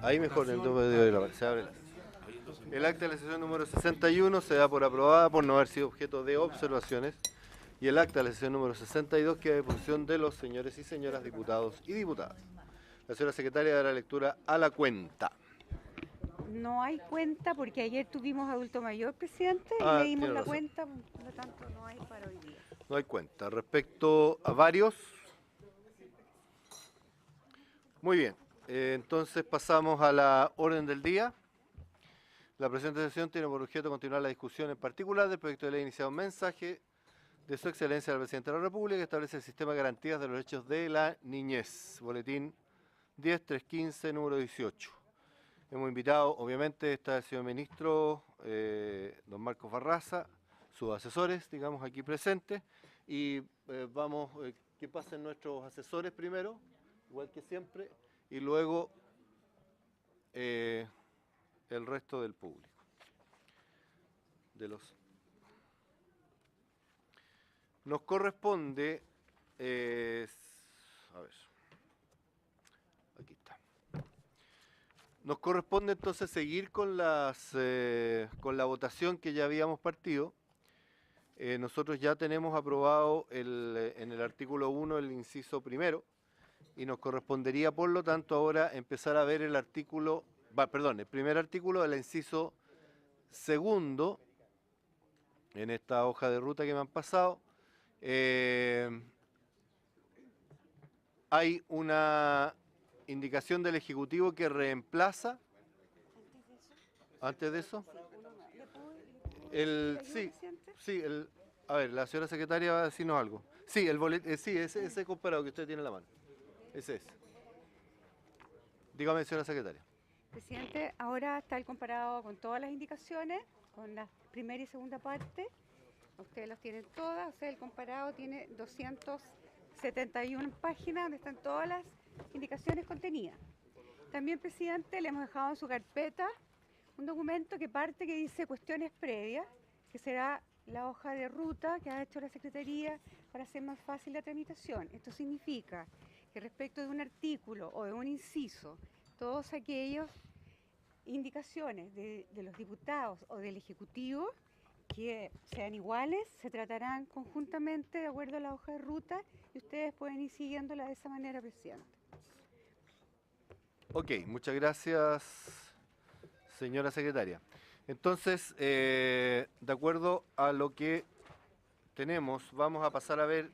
Ahí mejor, el número de la se abre la sesión. El acta de la sesión número 61 se da por aprobada por no haber sido objeto de observaciones y el acta de la sesión número 62 queda a disposición de los señores y señoras diputados y diputadas. La señora secretaria dará lectura a la cuenta. No hay cuenta porque ayer tuvimos adulto mayor, presidente, y Ah, leímos tiene la razón. cuenta, por lo tanto no hay para hoy día. No hay cuenta. Respecto a varios. Muy bien. Entonces pasamos a la orden del día. La presente sesión tiene por objeto continuar la discusión en particular del proyecto de ley iniciado un mensaje de su excelencia el presidente de la República que establece el sistema de garantías de los derechos de la niñez. Boletín 10.315, número 18. Hemos invitado, obviamente, está el señor ministro, don Marcos Barraza, sus asesores, digamos, aquí presentes, y vamos, que pasen nuestros asesores primero, igual que siempre, y luego el resto del público. Nos corresponde, a ver, aquí está. Nos corresponde entonces seguir con con la votación que ya habíamos partido. Nosotros ya tenemos aprobado en el artículo 1 el inciso primero y nos correspondería por lo tanto ahora empezar a ver el artículo, el primer artículo del inciso segundo en esta hoja de ruta que me han pasado. Hay una indicación del Ejecutivo que reemplaza. Antes de eso. A ver, la señora secretaria va a decirnos algo. Sí, el boletín, sí, ese comparado que usted tiene en la mano. Ese es. Dígame, señora secretaria. Presidente, ahora está el comparado con todas las indicaciones, con la primera y segunda parte. Ustedes los tienen todas, o sea, el comparado tiene 271 páginas donde están todas las indicaciones contenidas. También, presidente, le hemos dejado en su carpeta un documento que parte que dice cuestiones previas, que será la hoja de ruta que ha hecho la Secretaría para hacer más fácil la tramitación. Esto significa que respecto de un artículo o de un inciso, todos aquellos indicaciones de los diputados o del Ejecutivo que sean iguales, se tratarán conjuntamente de acuerdo a la hoja de ruta y ustedes pueden ir siguiéndola de esa manera, presidente. Ok, muchas gracias, señora secretaria. Entonces, de acuerdo a lo que tenemos, vamos a pasar a ver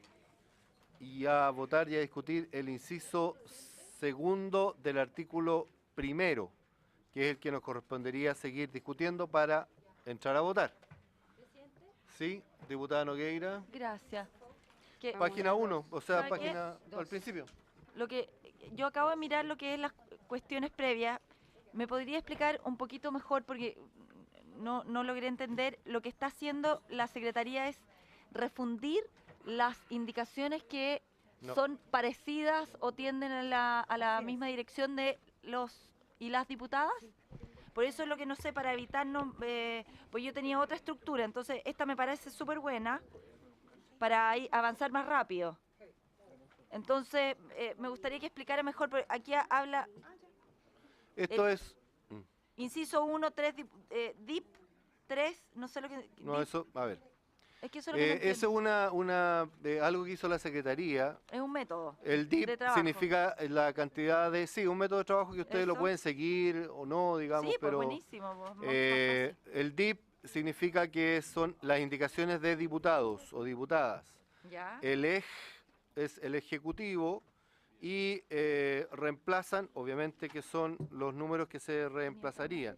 y a votar y a discutir el inciso segundo del artículo primero, que es el que nos correspondería seguir discutiendo para entrar a votar. ¿Presidente? Sí, diputada Nogueira. Gracias. Página 1, o sea, ¿sabe página qué? al principio. Lo que yo acabo de mirar lo que es las cuestiones previas. ¿Me podría explicar un poquito mejor? Porque no logré entender. Lo que está haciendo la Secretaría es refundir las indicaciones que son parecidas o tienden a la misma dirección de los y las diputadas. Por eso es lo que no sé, para evitarnos, pues yo tenía otra estructura, entonces esta me parece súper buena para avanzar más rápido. Entonces, me gustaría que explicara mejor, porque aquí habla... Esto es... Inciso 1, 3, DIP 3, no sé lo que... No, DIP, eso, a ver. es que eso es lo que no Eso es algo que hizo la Secretaría. es un método El de DIP trabajo. significa la cantidad de... Sí, un método de trabajo que ustedes lo Eso. pueden seguir o no, digamos, Sí, pues pero... buenísimo. Pues, mucho más fácil. El DIP significa que son las indicaciones de diputados o diputadas. ¿Ya? El EJ es el Ejecutivo y reemplazan, obviamente, que son los números que se reemplazarían.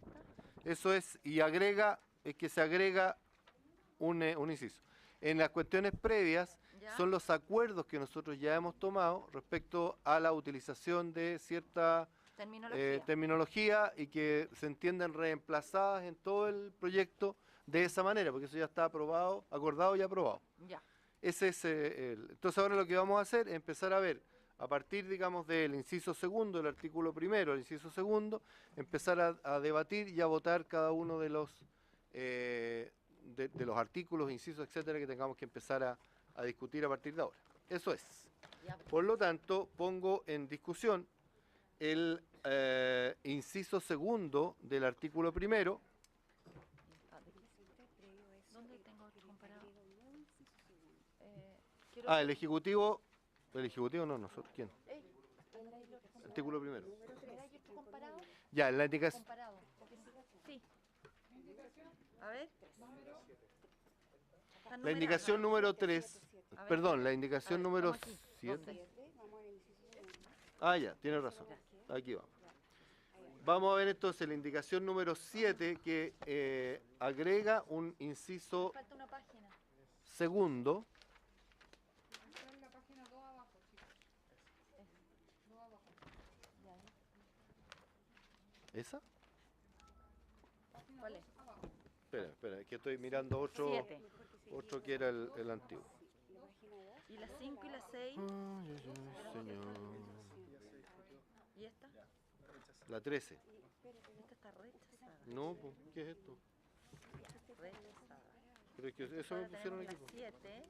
Eso es, y agrega, es que se agrega un inciso. En las cuestiones previas ¿Ya? son los acuerdos que nosotros ya hemos tomado respecto a la utilización de cierta terminología y que se entienden reemplazadas en todo el proyecto de esa manera, porque eso ya está aprobado, acordado y aprobado. Ya. Ese es entonces ahora lo que vamos a hacer es empezar a ver, a partir, digamos, del inciso segundo, del artículo primero, el inciso segundo, empezar a debatir y a votar cada uno de los artículos, incisos, etcétera, que tengamos que empezar a discutir a partir de ahora. Eso es. Por lo tanto, pongo en discusión el inciso segundo del artículo primero. ¿Dónde tengo otro comparado? El Ejecutivo. El Ejecutivo no, nosotros. ¿Quién? Artículo primero. Ya, la indicación. Sí. A ver. La indicación número 3. Perdón, la indicación número 7. Ya, tiene razón. Aquí vamos. Vamos a ver entonces la indicación número 7 que agrega un inciso Falta una página. segundo. ¿Esa? ¿Cuál es? Espera, es que estoy mirando otro 7. otro que era el antiguo. ¿Y la 5 y la 6? Ay, señor. ¿Y esta? La 13. Esta está rechazada. No, pues, ¿qué es esto? Rechazada. Pero es que eso me Ahora pusieron tenemos aquí. la Po. 7.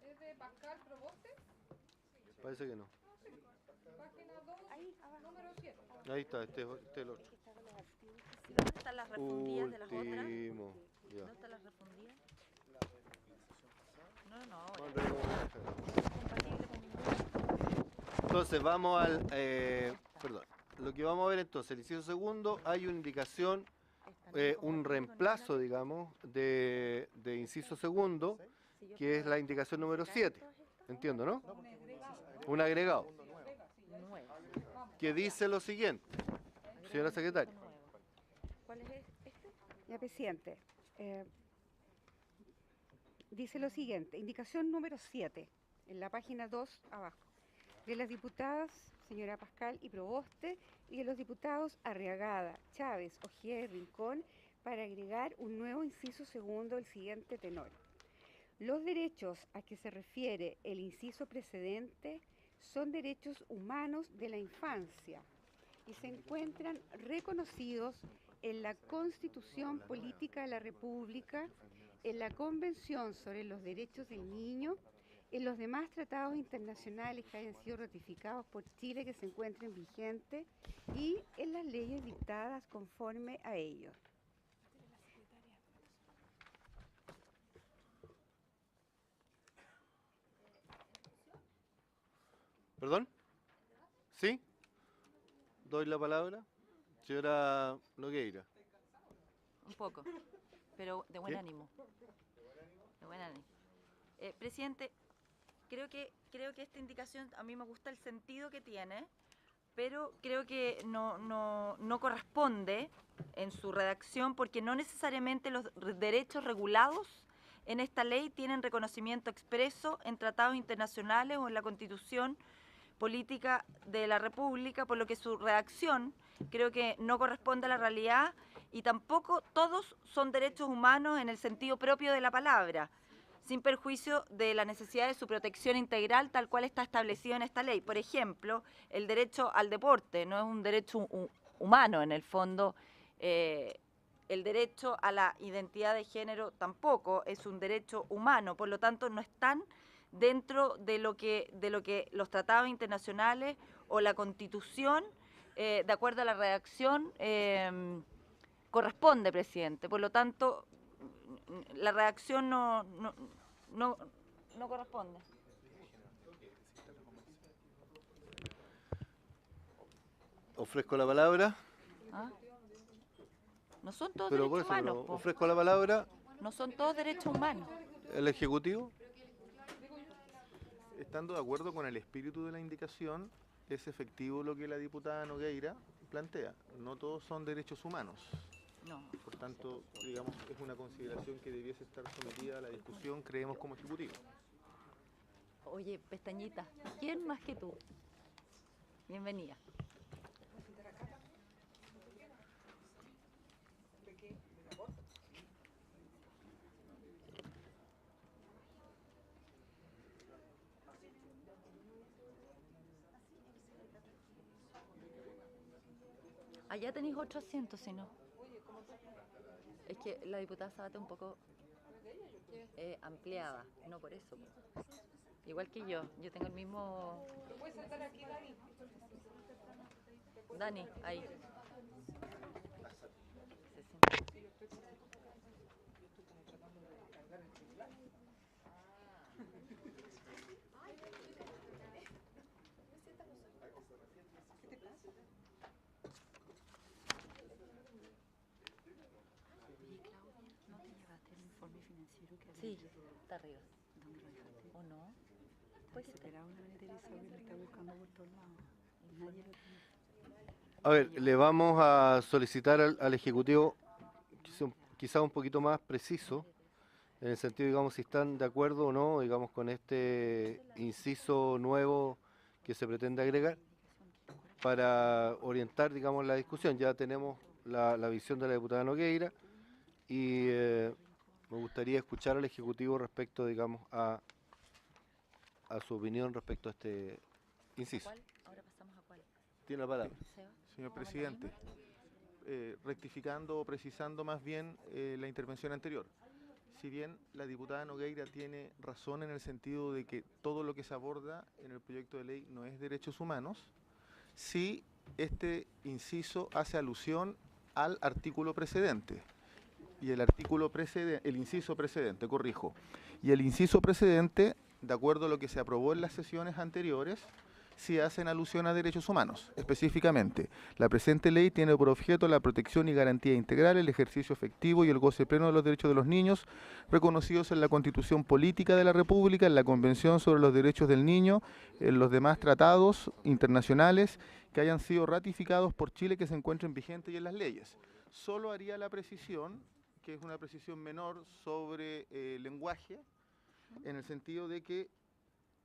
¿Es de Pascal Proboste? Parece que no. Página 2, número 7. Ahí está, este es el otro. ¿Y dónde están las refundidas de las otras? Último. Ya. ¿Dónde están las refundidas? No, ahora. Compatible con ninguna. Entonces vamos al... perdón. Lo que vamos a ver entonces, el inciso segundo, hay una indicación, un reemplazo, digamos, de inciso segundo, que es la indicación número 7. Entiendo, ¿no? Un agregado. Que dice lo siguiente, señora secretaria. ¿Cuál es este? Ya, presidente. Dice lo siguiente, indicación número 7, en la página 2 abajo, de las diputadas señora Pascal y Proboste y de los diputados Arriagada, Chávez, Ojeda y Rincón, para agregar un nuevo inciso segundo del siguiente tenor. Los derechos a que se refiere el inciso precedente son derechos humanos de la infancia y se encuentran reconocidos en la Constitución Política de la República, en la Convención sobre los Derechos del Niño, en los demás tratados internacionales que hayan sido ratificados por Chile que se encuentren vigentes y en las leyes dictadas conforme a ellos. ¿Perdón? ¿Sí? Doy la palabra. Señora Nogueira. Un poco, pero de buen ¿Qué? ánimo. De buen ánimo. Presidente, creo que esta indicación, a mí me gusta el sentido que tiene, pero creo que no corresponde en su redacción porque no necesariamente los derechos regulados en esta ley tienen reconocimiento expreso en tratados internacionales o en la Constitución Política de la República, por lo que su redacción creo que no corresponde a la realidad y tampoco todos son derechos humanos en el sentido propio de la palabra, sin perjuicio de la necesidad de su protección integral tal cual está establecido en esta ley. Por ejemplo, el derecho al deporte no es un derecho humano en el fondo, el derecho a la identidad de género tampoco es un derecho humano, por lo tanto no están dentro de lo que los tratados internacionales o la Constitución, de acuerdo a la redacción, corresponde, presidente. Por lo tanto, la redacción no corresponde. Ofrezco la palabra. ¿Ah? No son todos Pero por derechos eso, humanos. Po. ofrezco la palabra. No son todos derechos humanos. El Ejecutivo. Estando de acuerdo con el espíritu de la indicación, es efectivo lo que la diputada Nogueira plantea. No todos son derechos humanos. No. Por tanto, digamos, es una consideración que debiese estar sometida a la discusión, creemos, como Ejecutivo. Oye, Pestañita, ¿quién más que tú? Bienvenida. Allá tenéis otro asiento, si no. Es que la diputada Sabaté un poco ampliada, no por eso. Igual que yo tengo el mismo... ¿Te puedes sentar aquí, Dani? Dani, ahí. Sí, está arriba. ¿O no? Pues A ver, le vamos a solicitar al Ejecutivo quizá un poquito más preciso, en el sentido, digamos, si están de acuerdo o no, digamos, con este inciso nuevo que se pretende agregar, para orientar, digamos, la discusión. Ya tenemos la visión de la diputada Nogueira y me gustaría escuchar al Ejecutivo respecto, digamos, a su opinión respecto a este inciso. ¿Cuál? Ahora pasamos a cuál. Tiene la palabra. Seba. Señor ¿Vamos a la presidente, rectificando o precisando más bien la intervención anterior. Si bien la diputada Nogueira tiene razón en el sentido de que todo lo que se aborda en el proyecto de ley no es derechos humanos, sí este inciso hace alusión al artículo precedente. Y el inciso precedente, corrijo. Y el inciso precedente, de acuerdo a lo que se aprobó en las sesiones anteriores, sí hacen alusión a derechos humanos. Específicamente, la presente ley tiene por objeto la protección y garantía integral, el ejercicio efectivo y el goce pleno de los derechos de los niños, reconocidos en la Constitución Política de la República, en la Convención sobre los Derechos del Niño, en los demás tratados internacionales que hayan sido ratificados por Chile que se encuentren vigentes y en las leyes. Solo haría la precisión, que es una precisión menor sobre lenguaje, en el sentido de que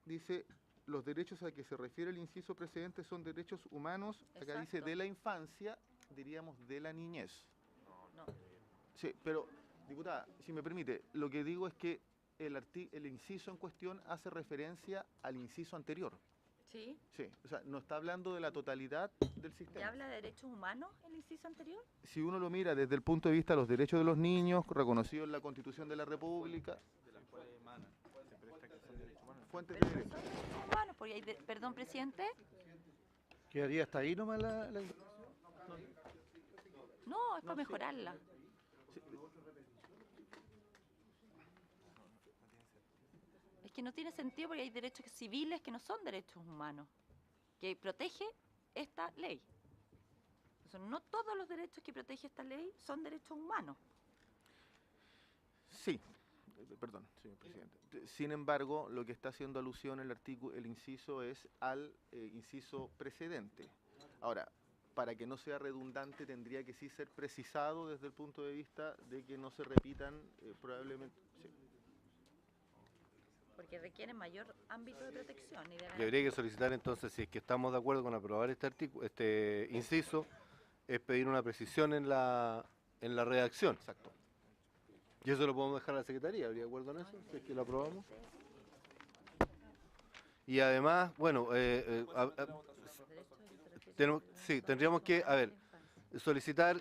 dice los derechos a que se refiere el inciso precedente son derechos humanos, acá dice Exacto. de la infancia, diríamos de la niñez. No. Sí, pero, diputada, si me permite, lo que digo es que el inciso en cuestión hace referencia al inciso anterior. ¿Sí? Sí, o sea, no está hablando de la totalidad del ¿Ya sistema. habla de derechos humanos el inciso anterior? Si uno lo mira desde el punto de vista de los derechos de los niños, reconocidos en la Constitución de la República, fuentes de Pero no derecho. son derechos humanos, porque hay perdón, presidente. ¿Quedaría hasta ahí nomás la... No, es para mejorarla. Es que no tiene sentido porque hay derechos civiles que no son derechos humanos, que protege esta ley. Entonces, no todos los derechos que protege esta ley son derechos humanos. Sí, perdón, señor presidente. Sin embargo, lo que está haciendo alusión el inciso es al inciso precedente. Ahora, para que no sea redundante, tendría que sí ser precisado desde el punto de vista de que no se repitan probablemente... Sí. Porque requieren mayor ámbito de protección. Y de Debería que solicitar entonces, si es que estamos de acuerdo con aprobar este inciso, es pedir una precisión en la redacción. Exacto. Y eso lo podemos dejar a la Secretaría, ¿habría de acuerdo en eso? Si es que lo aprobamos. Y además, bueno, tendríamos que, solicitar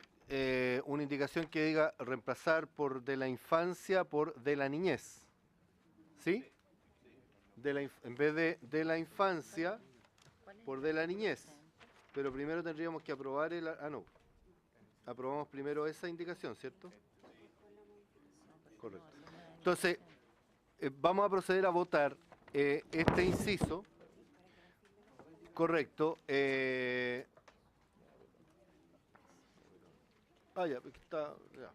una indicación que diga reemplazar por de la infancia por de la niñez. ¿Sí? En vez de la infancia por de la niñez. Pero primero tendríamos que aprobar no. Aprobamos primero esa indicación, ¿cierto? Correcto. Entonces, vamos a proceder a votar este inciso. Correcto. Ya, está, ya.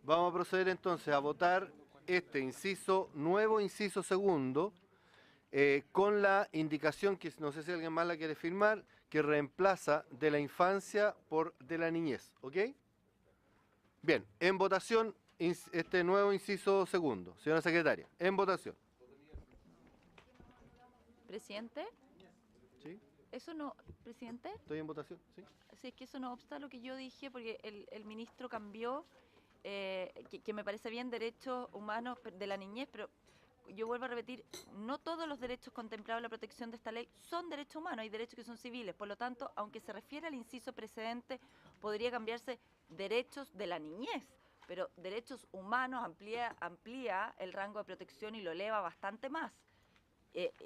Vamos a proceder entonces a votar este inciso, nuevo inciso segundo, con la indicación que no sé si alguien más la quiere firmar, que reemplaza de la infancia por de la niñez. ¿Ok? Bien, en votación este nuevo inciso segundo. Señora secretaria, en votación. Presidente, ¿Sí? eso no, presidente, ¿Estoy en votación? ¿Sí? si es que eso no obsta lo que yo dije, porque el ministro cambió, que me parece bien, derechos humanos de la niñez, pero yo vuelvo a repetir, no todos los derechos contemplados en la protección de esta ley son derechos humanos, hay derechos que son civiles, por lo tanto, aunque se refiere al inciso precedente, podría cambiarse derechos de la niñez, pero derechos humanos amplía el rango de protección y lo eleva bastante más.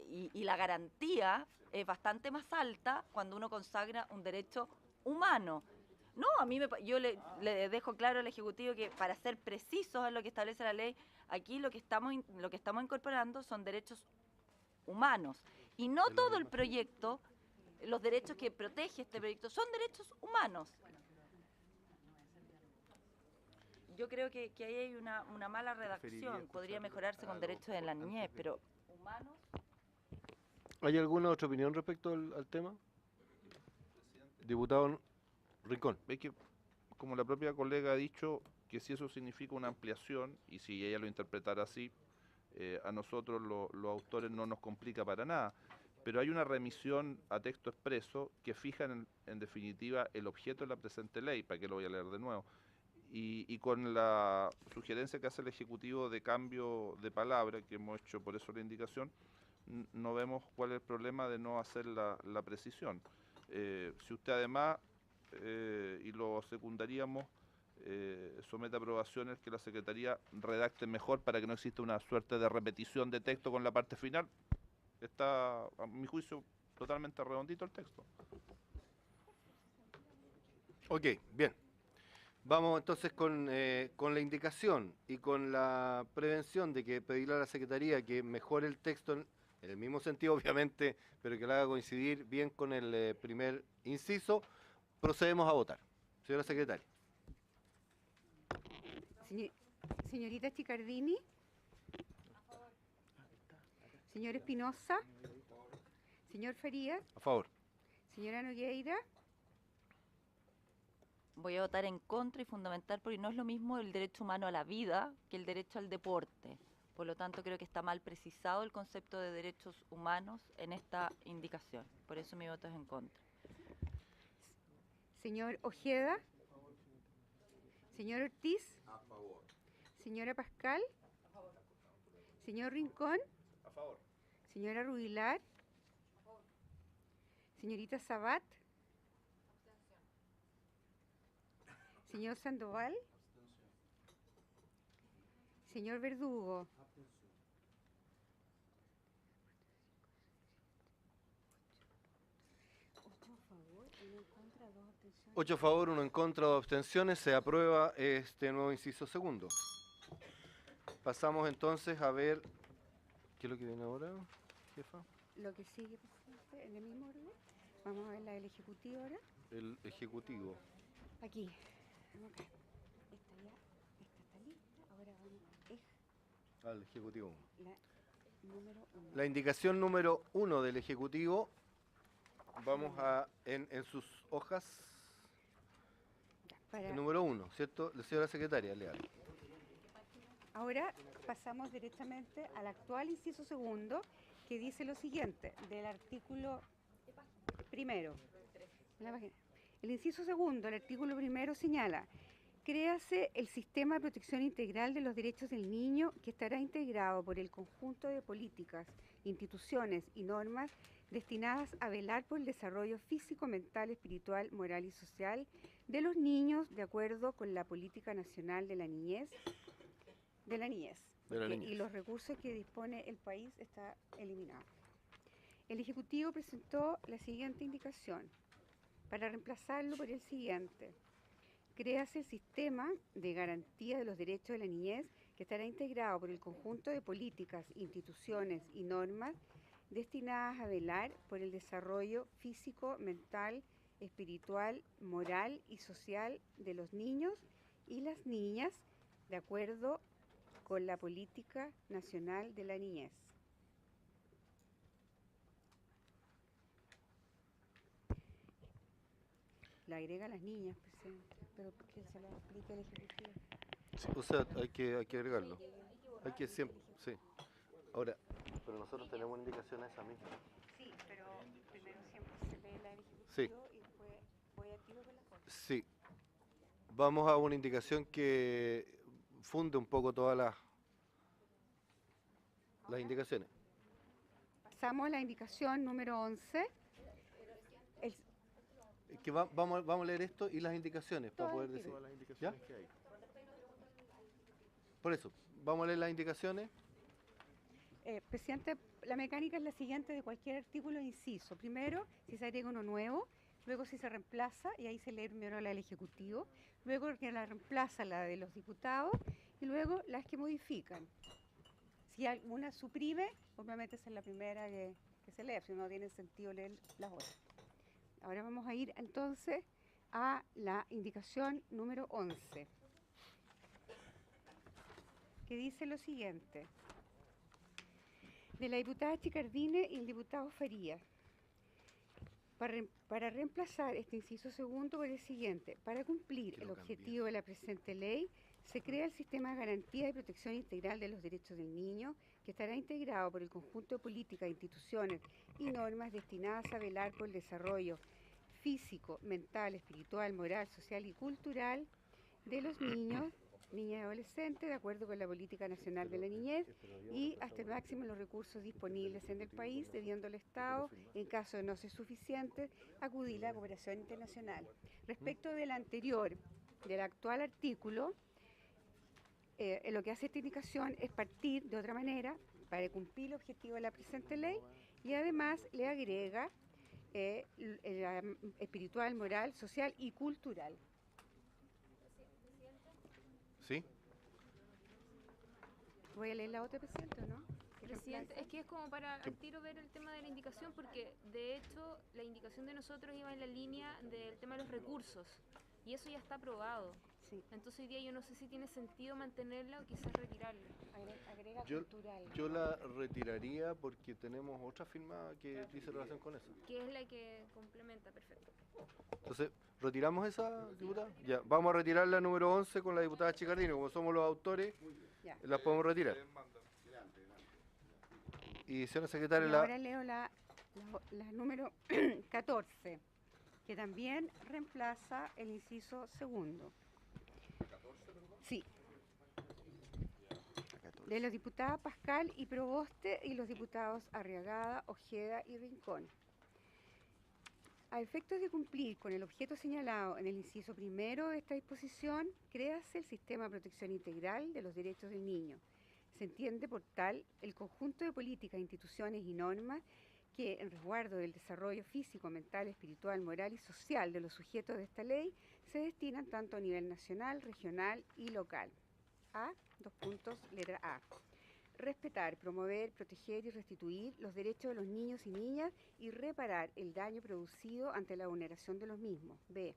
y la garantía es bastante más alta cuando uno consagra un derecho humano. No, yo le dejo claro al Ejecutivo que para ser precisos en lo que establece la ley, aquí lo que estamos incorporando son derechos humanos. Y no todo el proyecto, los derechos que protege este proyecto, son derechos humanos. Yo creo que ahí hay una mala redacción. Podría mejorarse con derechos de la niñez, pero humanos... ¿Hay alguna otra opinión respecto al tema? Diputado Rincón. Ve que, como la propia colega ha dicho, que si eso significa una ampliación, y si ella lo interpretara así, a nosotros los autores no nos complica para nada, pero hay una remisión a texto expreso que fija en definitiva el objeto de la presente ley, para que lo voy a leer de nuevo, y con la sugerencia que hace el Ejecutivo de cambio de palabra, que hemos hecho por eso la indicación, no vemos cuál es el problema de no hacer la precisión. Si usted además, y lo secundaríamos, somete a aprobaciones que la Secretaría redacte mejor para que no exista una suerte de repetición de texto con la parte final, está, a mi juicio, totalmente redondito el texto. Ok, bien. Vamos entonces con la indicación y con la prevención de que pedirle a la Secretaría que mejore el texto en el mismo sentido, obviamente, pero que lo haga coincidir bien con el primer inciso. Procedemos a votar. Señora Secretaria. Señorita Chicardini. Señor Espinosa. Señor Farías. A favor. Señora Nogueira. Voy a votar en contra y fundamental porque no es lo mismo el derecho humano a la vida que el derecho al deporte. Por lo tanto, creo que está mal precisado el concepto de derechos humanos en esta indicación. Por eso mi voto es en contra. Señor Ojeda. Señor Ortiz. A favor. Señora Pascal. A favor. Señor Rincón. A favor. Señora Rubilar. A favor. Señorita Sabat. Señor Sandoval. Señor Verdugo. 8 a favor, 1 en contra, 2 abstenciones. Se aprueba este nuevo inciso segundo. Pasamos entonces a ver... ¿Qué es lo que viene ahora, jefa? Lo que sigue, presidente, en el mismo orden. Vamos a ver la del Ejecutivo ahora. El Ejecutivo. Aquí. Vamos acá. Esta está lista. Ahora vamos Al Ejecutivo. la número 1. La indicación número 1 del Ejecutivo. Vamos a, en sus hojas, el número 1, ¿cierto? La señora secretaria, leal. Ahora pasamos directamente al actual inciso segundo, que dice lo siguiente, del artículo primero. El inciso segundo, el artículo primero señala: créase el sistema de protección integral de los derechos del niño, que estará integrado por el conjunto de políticas, instituciones y normas destinadas a velar por el desarrollo físico, mental, espiritual, moral y social de los niños, de acuerdo con la Política Nacional de la Niñez. Y los recursos que dispone el país está eliminado. El Ejecutivo presentó la siguiente indicación, para reemplazarlo por el siguiente: créase el sistema de garantía de los derechos de la niñez, que estará integrado por el conjunto de políticas, instituciones y normas destinadas a velar por el desarrollo físico, mental, espiritual, moral y social de los niños y las niñas, de acuerdo con la Política Nacional de la Niñez. Le agrega a las niñas, presidente, pero que se lo explique el Ejecutivo. Sí, o sea, hay que agregarlo. Hay que siempre, sí. Ahora, pero nosotros tenemos una indicación a esa misma. Sí, pero primero siempre se lee la del Ejecutivo Sí. y después voy activo con las cosas. Sí. Vamos a una indicación que funde un poco todas las indicaciones. Pasamos a la indicación número 11. Que vamos a leer esto y las indicaciones para poder decir. Todas las indicaciones ¿Ya? que hay. Por eso, vamos a leer las indicaciones. Presidente, la mecánica es la siguiente de cualquier artículo e inciso. Primero, si se agrega uno nuevo, luego si se reemplaza, y ahí se lee primero la del Ejecutivo, luego que la reemplaza la de los diputados, y luego las que modifican. Si alguna suprime, obviamente esa es la primera que se lee, si no tiene sentido leer las otras. Ahora vamos a ir entonces a la indicación número 11, que dice lo siguiente. De la diputada Chicardine y el diputado Farías. Para reemplazar este inciso segundo por el siguiente, para cumplir el objetivo de la presente ley, se crea el sistema de garantía y protección integral de los derechos del niño, que estará integrado por el conjunto de políticas, instituciones y normas destinadas a velar por el desarrollo físico, mental, espiritual, moral, social y cultural de los niños, niñas y adolescentes, de acuerdo con la Política Nacional de la Niñez y hasta el máximo los recursos disponibles en el país, debiendo el Estado, en caso de no ser suficiente, acudir a la cooperación internacional. Respecto del anterior, del actual artículo, lo que hace esta indicación es partir de otra manera para cumplir el objetivo de la presente ley y además le agrega espiritual, moral, social y cultural. ¿Sí? ¿Voy a leer la otra, presidente, o no? Presidente, es que es como para al tiro ver el tema de la indicación, porque de hecho la indicación de nosotros iba en la línea del tema de los recursos, y eso ya está aprobado. Sí. Entonces hoy día yo no sé si tiene sentido mantenerla o quizás retirarla. Agrega Yo- cultural. Yo la retiraría porque tenemos otra firma que dice relación con eso. Que es la que complementa, perfecto. Entonces, ¿retiramos esa, diputada? Ya, vamos a retirar la número 11 con la diputada Chicardini. Como somos los autores, Ya. la podemos retirar. Y señora secretaria, Y la... ahora leo la número 14, que también reemplaza el inciso segundo. Sí. De los diputados Pascal y Proboste y los diputados Arriagada, Ojeda y Rincón. A efectos de cumplir con el objeto señalado en el inciso primero de esta disposición, créase el sistema de protección integral de los derechos del niño. Se entiende por tal el conjunto de políticas, instituciones y normas que, en resguardo del desarrollo físico, mental, espiritual, moral y social de los sujetos de esta ley, se destinan tanto a nivel nacional, regional y local. A, letra A. Respetar, promover, proteger y restituir los derechos de los niños y niñas y reparar el daño producido ante la vulneración de los mismos. B.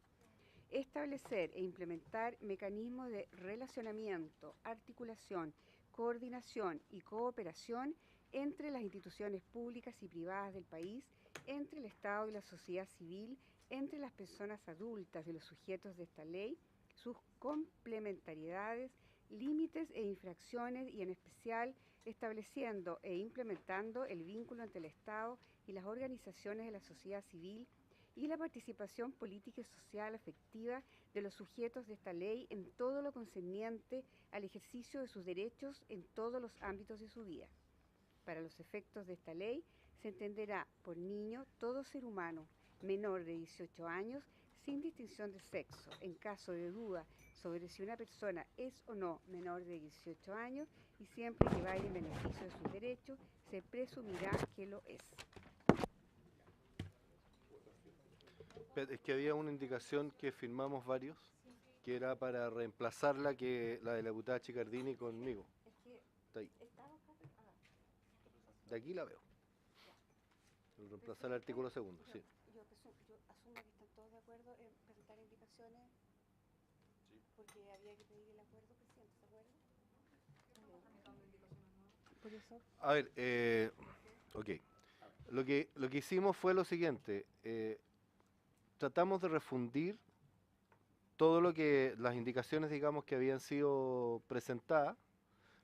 Establecer e implementar mecanismos de relacionamiento, articulación, coordinación y cooperación entre las instituciones públicas y privadas del país, entre el Estado y la sociedad civil, entre las personas adultas de los sujetos de esta ley, sus complementariedades, límites e infracciones y en especial estableciendo e implementando el vínculo entre el Estado y las organizaciones de la sociedad civil y la participación política y social efectiva de los sujetos de esta ley en todo lo concerniente al ejercicio de sus derechos en todos los ámbitos de su vida. Para los efectos de esta ley se entenderá por niño todo ser humano menor de 18 años sin distinción de sexo. En caso de duda sobre si una persona es o no menor de 18 años y siempre que vaya en beneficio de sus derechos, se presumirá que lo es. Es que había una indicación que firmamos varios, que era para reemplazar la de la diputada Chicardini conmigo. Está ahí. De aquí la veo. Reemplazar el artículo segundo, sí. Yo asumo que están todos de acuerdo en presentar indicaciones, porque había que pedir el acuerdo, presidente, ¿se acuerda? Por eso. A ver, ok. Lo que hicimos fue lo siguiente. Tratamos de refundir todo lo que, las indicaciones, digamos, que habían sido presentadas,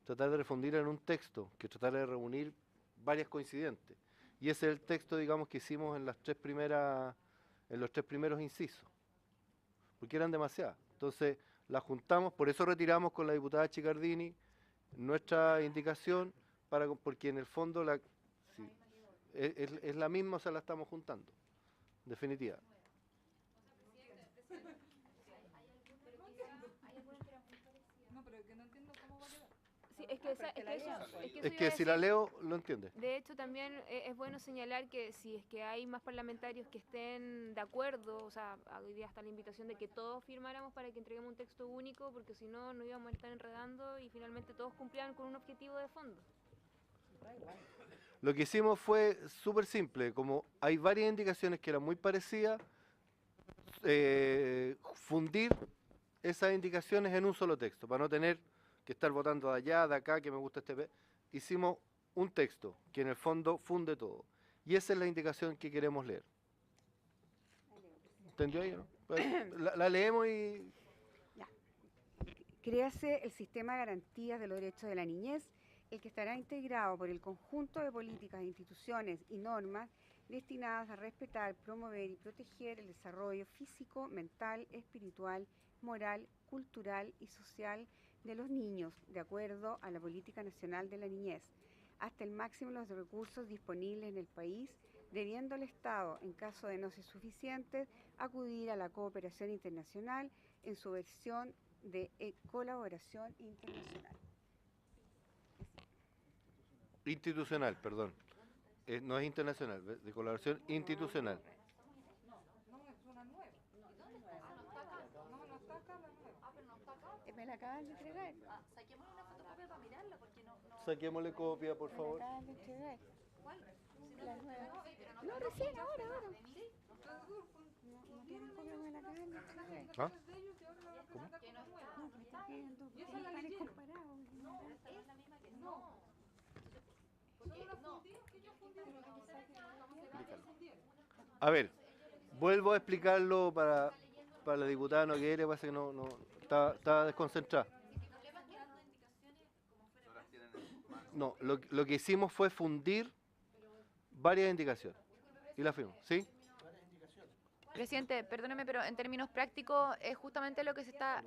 tratar de refundir en un texto, que tratar de reunir varias coincidentes. Y ese es el texto, digamos, que hicimos en los tres primeros incisos, porque eran demasiadas. Entonces, las juntamos, por eso retiramos con la diputada Chicardini nuestra indicación, porque en el fondo es la misma, o sea, la estamos juntando, en definitiva. No, pero que no entiendo cómo va a quedar. Sí, es que, es que eso, es que eso Es iba que a si la decir. leo, lo entiende. De hecho, también es bueno señalar que si es que hay más parlamentarios que estén de acuerdo, o sea, hoy día está la invitación de que todos firmáramos para que entreguemos un texto único, porque si no, nos íbamos a estar enredando y finalmente todos cumplían con un objetivo de fondo. Lo que hicimos fue súper simple, como hay varias indicaciones que eran muy parecidas, fundir esas indicaciones en un solo texto, para no tener que estar votando de allá, de acá, que me gusta hicimos un texto que en el fondo funde todo. Y esa es la indicación que queremos leer. ¿Entendió ahí o no? La leemos y... Créase el sistema de garantías de los derechos de la niñez, el que estará integrado por el conjunto de políticas, instituciones y normas destinadas a respetar, promover y proteger el desarrollo físico, mental, espiritual, moral, cultural y social de los niños, de acuerdo a la Política Nacional de la Niñez, hasta el máximo de los recursos disponibles en el país, debiendo el Estado, en caso de no ser suficientes, acudir a la cooperación internacional en su versión de colaboración internacional. Institucional, perdón. No es internacional, de colaboración institucional. Me la acaban de entregar. Saquémosle una fotocopia para mirarla, porque no... Saquémosle copia, por Me la favor. acaban de entregar. ¿Cuál? La nueva. No, recién, ahora. No tienen copia, me la acaban de entregar. ¿Ah? No, me están pidiendo, porque están en comparado. No, esta no es la misma que... No. Porque no. A ver, vuelvo a explicarlo para la diputada Nogueira, parece que no está desconcentrada. No, lo que hicimos fue fundir varias indicaciones y las firmamos, ¿sí? Presidente, perdóneme, pero en términos prácticos es justamente lo que está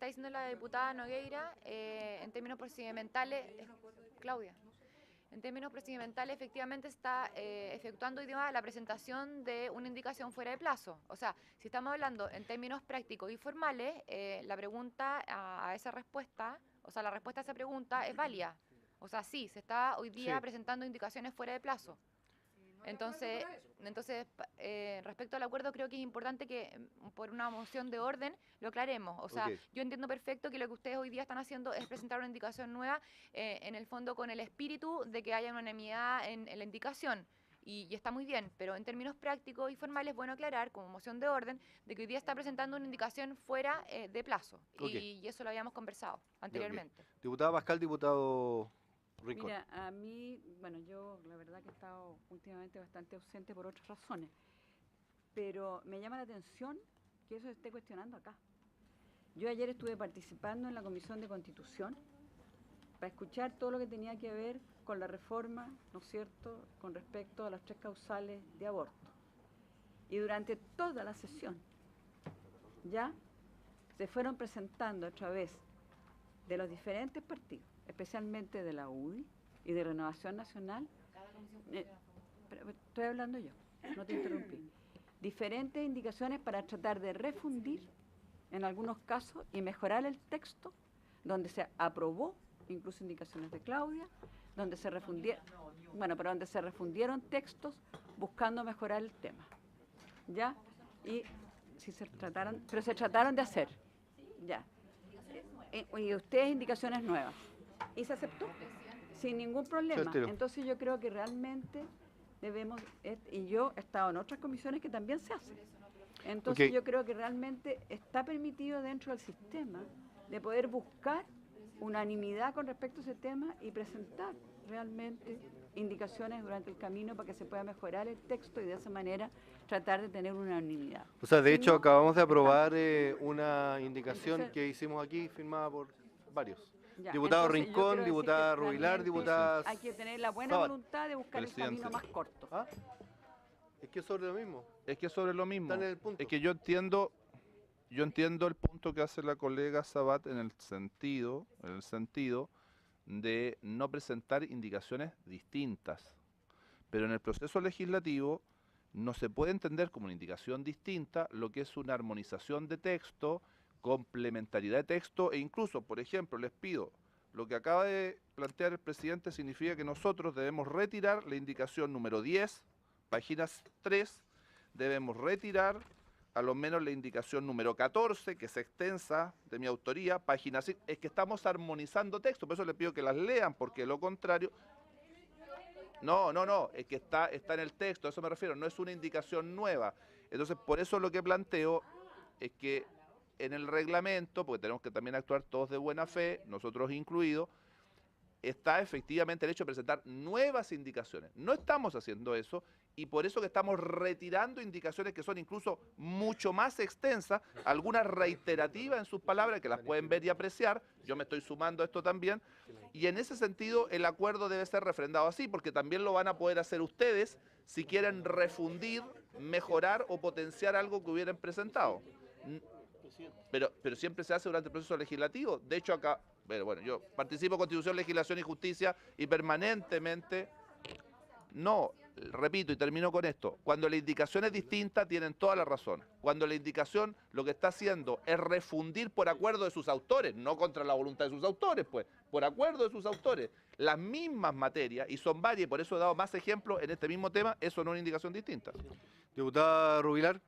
diciendo la diputada Nogueira en términos procedimentales, Claudia. En términos procedimentales, efectivamente está efectuando hoy día la presentación de una indicación fuera de plazo. O sea, si estamos hablando en términos prácticos y formales, la pregunta a esa respuesta, o sea, la respuesta a esa pregunta es válida. O sea, sí, se está hoy día presentando indicaciones fuera de plazo. Entonces, respecto al acuerdo, creo que es importante que por una moción de orden lo aclaremos. O sea, yo entiendo perfecto que lo que ustedes hoy día están haciendo es presentar una indicación nueva, en el fondo con el espíritu de que haya unanimidad en la indicación. Y está muy bien, pero en términos prácticos y formales es bueno aclarar, como moción de orden, de que hoy día está presentando una indicación fuera de plazo. Y eso lo habíamos conversado anteriormente. Diputada Pascal, diputado Rincón. Mira, a mí, bueno, yo la verdad que he estado últimamente bastante ausente por otras razones, pero me llama la atención que eso se esté cuestionando acá. Yo ayer estuve participando en la Comisión de Constitución para escuchar todo lo que tenía que ver con la reforma, ¿no es cierto?, con respecto a las 3 causales de aborto. Y durante toda la sesión ya se fueron presentando a través de los diferentes partidos, especialmente de la UDI y de Renovación Nacional, pero estoy hablando yo, no te interrumpí, diferentes indicaciones para tratar de refundir en algunos casos y mejorar el texto, donde se aprobó incluso indicaciones de Claudia, donde se refundieron, pero donde se refundieron textos buscando mejorar el tema, ¿ya? Y si se trataron, pero se trataron de hacer, ¿ya? Y ustedes indicaciones nuevas. Y se aceptó sin ningún problema. Entonces yo creo que realmente debemos, y yo he estado en otras comisiones que también se hacen. Entonces yo creo que realmente está permitido dentro del sistema de poder buscar unanimidad con respecto a ese tema y presentar realmente indicaciones durante el camino para que se pueda mejorar el texto y de esa manera tratar de tener una unanimidad. O sea, de hecho acabamos de aprobar una indicación que hicimos aquí firmada por varios. Ya, diputado Rincón, diputada Rubilar, diputada... Hay que tener la buena voluntad de buscar el camino más corto. ¿Ah? Es que es sobre lo mismo. Es que es sobre lo mismo. Está en el punto. Es que yo entiendo el punto que hace la colega Sabat en el sentido de no presentar indicaciones distintas. Pero en el proceso legislativo no se puede entender como una indicación distinta lo que es una armonización de texto, complementariedad de texto e incluso, por ejemplo, les pido lo que acaba de plantear el presidente significa que nosotros debemos retirar la indicación número 10, páginas 3, debemos retirar a lo menos la indicación número 14, que es extensa, de mi autoría, página 6, es que estamos armonizando texto, por eso les pido que las lean, porque de lo contrario... No, es que está en el texto, a eso me refiero, no es una indicación nueva. Entonces, por eso lo que planteo es que en el reglamento, porque tenemos que también actuar todos de buena fe, nosotros incluidos, está efectivamente el hecho de presentar nuevas indicaciones. No estamos haciendo eso y por eso que estamos retirando indicaciones que son incluso mucho más extensas, algunas reiterativas en sus palabras, que las pueden ver y apreciar. Yo me estoy sumando a esto también. Y en ese sentido el acuerdo debe ser refrendado así, porque también lo van a poder hacer ustedes si quieren refundir, mejorar o potenciar algo que hubieran presentado. Pero siempre se hace durante el proceso legislativo. De hecho, acá, bueno, yo participo en Constitución, Legislación y Justicia y permanentemente, no, repito y termino con esto, cuando la indicación es distinta tienen toda la razón. Cuando la indicación lo que está haciendo es refundir por acuerdo de sus autores, no contra la voluntad de sus autores, pues, por acuerdo de sus autores, las mismas materias, y son varias, y por eso he dado más ejemplos en este mismo tema, eso no es una indicación distinta. Diputada Rubilar.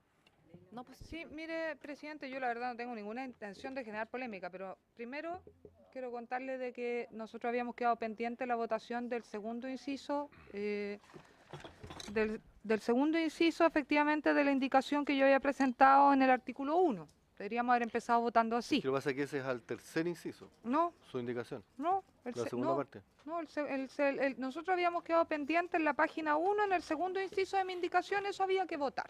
No, pues sí, mire, presidente, yo la verdad no tengo ninguna intención de generar polémica, pero primero quiero contarle de que nosotros habíamos quedado pendiente la votación del segundo inciso, del segundo inciso, efectivamente, de la indicación que yo había presentado en el artículo 1. Deberíamos haber empezado votando así. Lo que pasa es que ese es al tercer inciso, No, su indicación, no. la segunda parte. No, nosotros habíamos quedado pendientes en la página 1, en el segundo inciso de mi indicación, eso había que votar.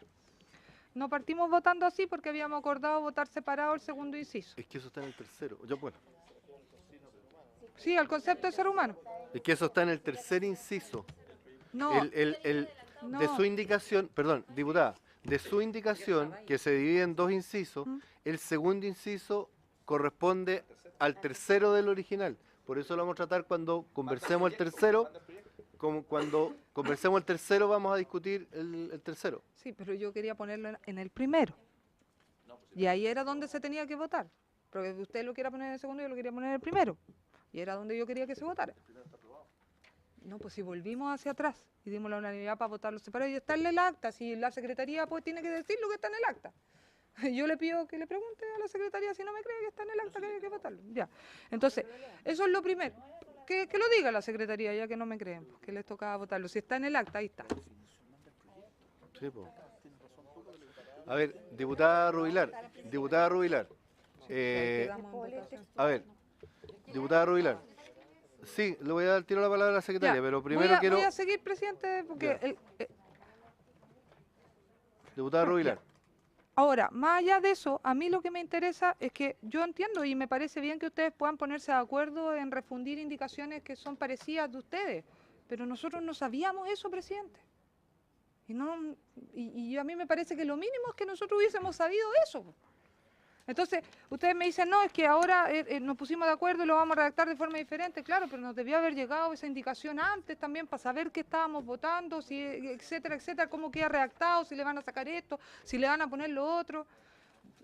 No partimos votando así porque habíamos acordado votar separado el segundo inciso. Es que eso está en el tercero. Yo, bueno, Sí, el concepto de ser humano. es que eso está en el tercer inciso. No, no. De su indicación, perdón, diputada, de su indicación, que se divide en dos incisos, el segundo inciso corresponde al tercero del original. Por eso lo vamos a tratar cuando conversemos el tercero. Como cuando conversemos el tercero vamos a discutir el tercero. Sí, pero yo quería ponerlo en el primero. Y ahí era donde se tenía que votar. Porque usted lo quiera poner en el segundo, yo lo quería poner en el primero. Y era donde yo quería que se votara. No, pues si volvimos hacia atrás y dimos la unanimidad para votarlo separado, y está en el acta. Si la Secretaría pues tiene que decir lo que está en el acta. Yo le pido que le pregunte a la Secretaría si no me cree que está en el acta que hay que votarlo. Ya. Entonces, eso es lo primero. Que lo diga la Secretaría, ya que no me creen, que les tocaba votarlo. Si está en el acta, ahí está. Sí, po. A ver, diputada Rubilar. A ver, diputada Rubilar. Sí, le voy a dar tiro la palabra a la secretaria, Ya, pero primero quiero... Voy a seguir, presidente, porque... Diputada Rubilar. Ahora, más allá de eso, a mí lo que me interesa es que yo entiendo y me parece bien que ustedes puedan ponerse de acuerdo en refundir indicaciones que son parecidas de ustedes, pero nosotros no sabíamos eso, presidente. Y a mí me parece que lo mínimo es que nosotros hubiésemos sabido eso. Entonces, ustedes me dicen, no, es que ahora nos pusimos de acuerdo y lo vamos a redactar de forma diferente. Claro, pero nos debió haber llegado esa indicación antes también para saber qué estábamos votando, si, etcétera, etcétera, cómo queda redactado, si le van a sacar esto, si le van a poner lo otro.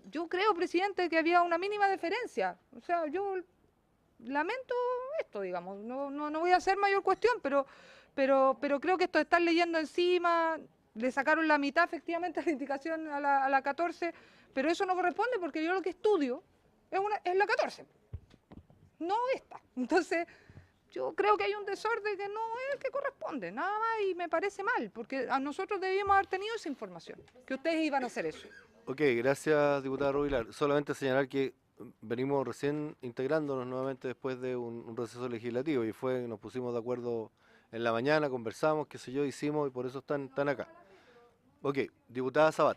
Yo creo, presidente, que había una mínima diferencia. O sea, yo lamento esto, digamos. No voy a hacer mayor cuestión, pero creo que esto de estar leyendo encima, le sacaron la mitad efectivamente a la indicación a la 14, pero eso no corresponde porque yo lo que estudio es la 14, no esta. Entonces, yo creo que hay un desorden que no es el que corresponde, nada más, y me parece mal, porque a nosotros debíamos haber tenido esa información, que ustedes iban a hacer eso. Ok, gracias, diputada Rubilar. Solamente señalar que venimos recién integrándonos nuevamente después de un receso legislativo y nos pusimos de acuerdo en la mañana, conversamos, qué sé yo, hicimos y por eso están acá. Ok, diputada Sabat.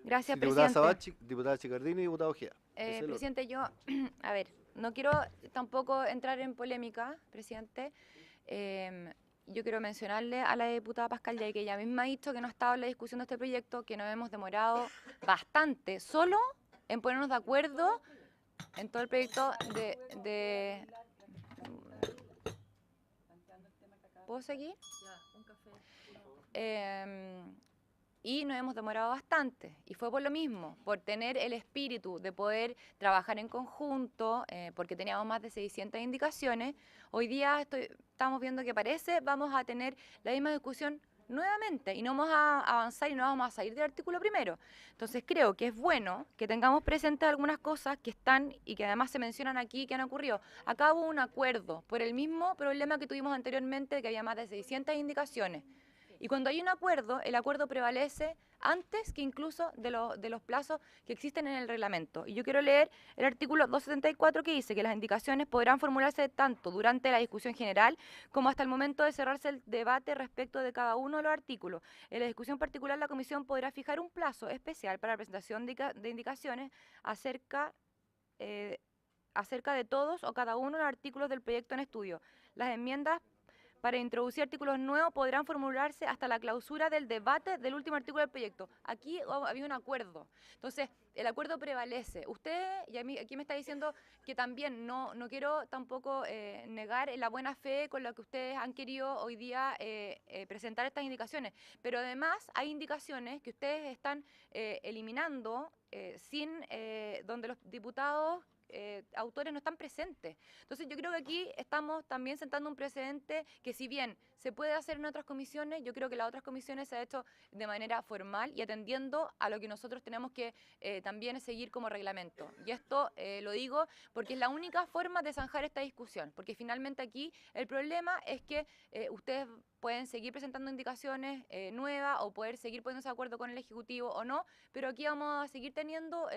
Gracias, Sí, diputada presidente. Sabat, diputada Chicardini y diputado Ojeda. Ese es el orden. Presidente, yo, a ver, no quiero tampoco entrar en polémica, presidente. Yo quiero mencionarle a la diputada Pascal Yay, que ella misma ha dicho que no ha estado en la discusión de este proyecto, que nos hemos demorado bastante solo en ponernos de acuerdo en todo el proyecto de... ¿Puedo seguir? y nos hemos demorado bastante. Y fue por lo mismo, por tener el espíritu de poder trabajar en conjunto, porque teníamos más de 600 indicaciones. Hoy día estamos viendo que parece vamos a tener la misma discusión nuevamente y no vamos a avanzar y no vamos a salir del artículo primero. Entonces creo que es bueno que tengamos presentes algunas cosas que están y que además se mencionan aquí que han ocurrido. Acá hubo un acuerdo por el mismo problema que tuvimos anteriormente, que había más de 600 indicaciones. Y cuando hay un acuerdo, el acuerdo prevalece antes que incluso de los plazos que existen en el reglamento. Y yo quiero leer el artículo 274 que dice que las indicaciones podrán formularse tanto durante la discusión general como hasta el momento de cerrarse el debate respecto de cada uno de los artículos. En la discusión particular, la comisión podrá fijar un plazo especial para la presentación de indicaciones acerca de todos o cada uno de los artículos del proyecto en estudio. Las enmiendas para introducir artículos nuevos podrán formularse hasta la clausura del debate del último artículo del proyecto. Aquí había un acuerdo. Entonces, el acuerdo prevalece. Usted, y aquí me está diciendo que también no quiero tampoco negar la buena fe con la que ustedes han querido hoy día presentar estas indicaciones. Pero además hay indicaciones que ustedes están eliminando donde los diputados autores no están presentes. Entonces yo creo que aquí estamos también sentando un precedente que si bien se puede hacer en otras comisiones, yo creo que las otras comisiones se ha hecho de manera formal y atendiendo a lo que nosotros tenemos que también seguir como reglamento. Y esto lo digo porque es la única forma de zanjar esta discusión, porque finalmente aquí el problema es que ustedes pueden seguir presentando indicaciones nuevas o poder seguir poniéndose de acuerdo con el Ejecutivo o no, pero aquí vamos a seguir teniendo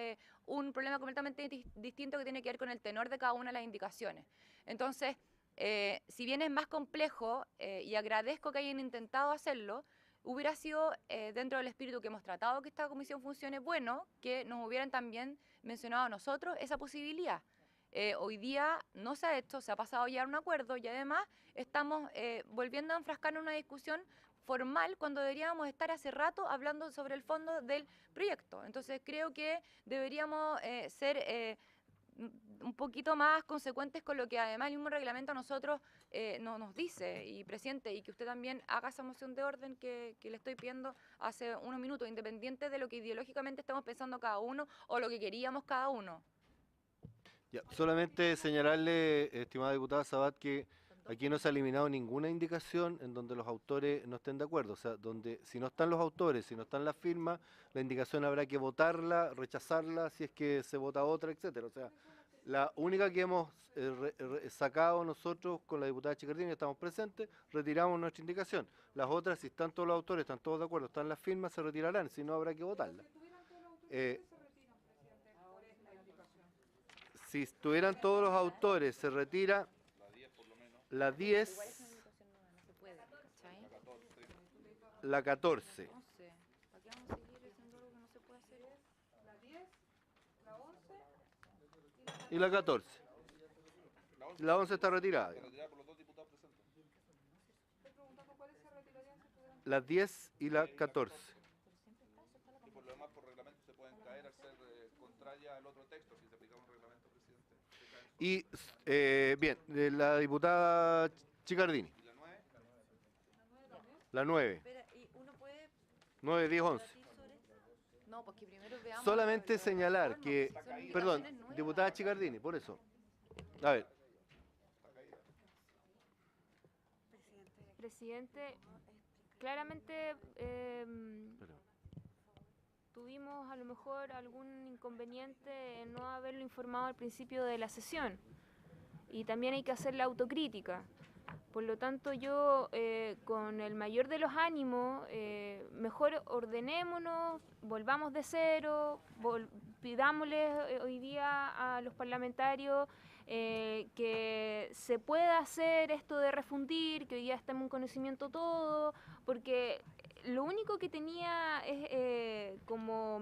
un problema completamente distinto que tiene que ver con el tenor de cada una de las indicaciones. Entonces, si bien es más complejo y agradezco que hayan intentado hacerlo, hubiera sido dentro del espíritu que hemos tratado que esta comisión funcione bueno, que nos hubieran también mencionado a nosotros esa posibilidad. Hoy día no se ha hecho, se ha pasado ya a un acuerdo y además estamos volviendo a enfrascarnos en una discusión formal cuando deberíamos estar hace rato hablando sobre el fondo del proyecto. Entonces creo que deberíamos ser un poquito más consecuentes con lo que además el mismo reglamento a nosotros nos dice, y presidente, y que usted también haga esa moción de orden que le estoy pidiendo hace unos minutos, independiente de lo que ideológicamente estamos pensando cada uno o lo que queríamos cada uno. Ya, solamente señalarle, estimada diputada Sabat, que aquí no se ha eliminado ninguna indicación en donde los autores no estén de acuerdo. O sea, donde si no están los autores, si no están las firmas, la indicación habrá que votarla, rechazarla, si es que se vota otra, etcétera. O sea, la única que hemos sacado nosotros con la diputada Chicardini, estamos presentes, retiramos nuestra indicación. Las otras, si están todos los autores, están todos de acuerdo, están las firmas, se retirarán, si no habrá que votarla. Si estuvieran todos los autores, se retira la 10, la 14. Y la 14. La 11 está retirada. La 10 y la 14. Y por lo demás, por reglamento, se pueden caer al ser contraria al otro texto, si se aplica un reglamento, presidente. Y, bien, la diputada Chicardini. ¿Y la 9? La 9. 9, 10, 11. No, pues que primero veamos. Solamente señalar que, perdón, diputada Chicardini, por eso. A ver. Presidente, claramente tuvimos a lo mejor algún inconveniente en no haberlo informado al principio de la sesión y también hay que hacer la autocrítica. Por lo tanto, yo con el mayor de los ánimos, mejor ordenémonos, volvamos de cero, pidámosles hoy día a los parlamentarios que se pueda hacer esto de refundir, que hoy día estemos en conocimiento todo, porque lo único que tenía como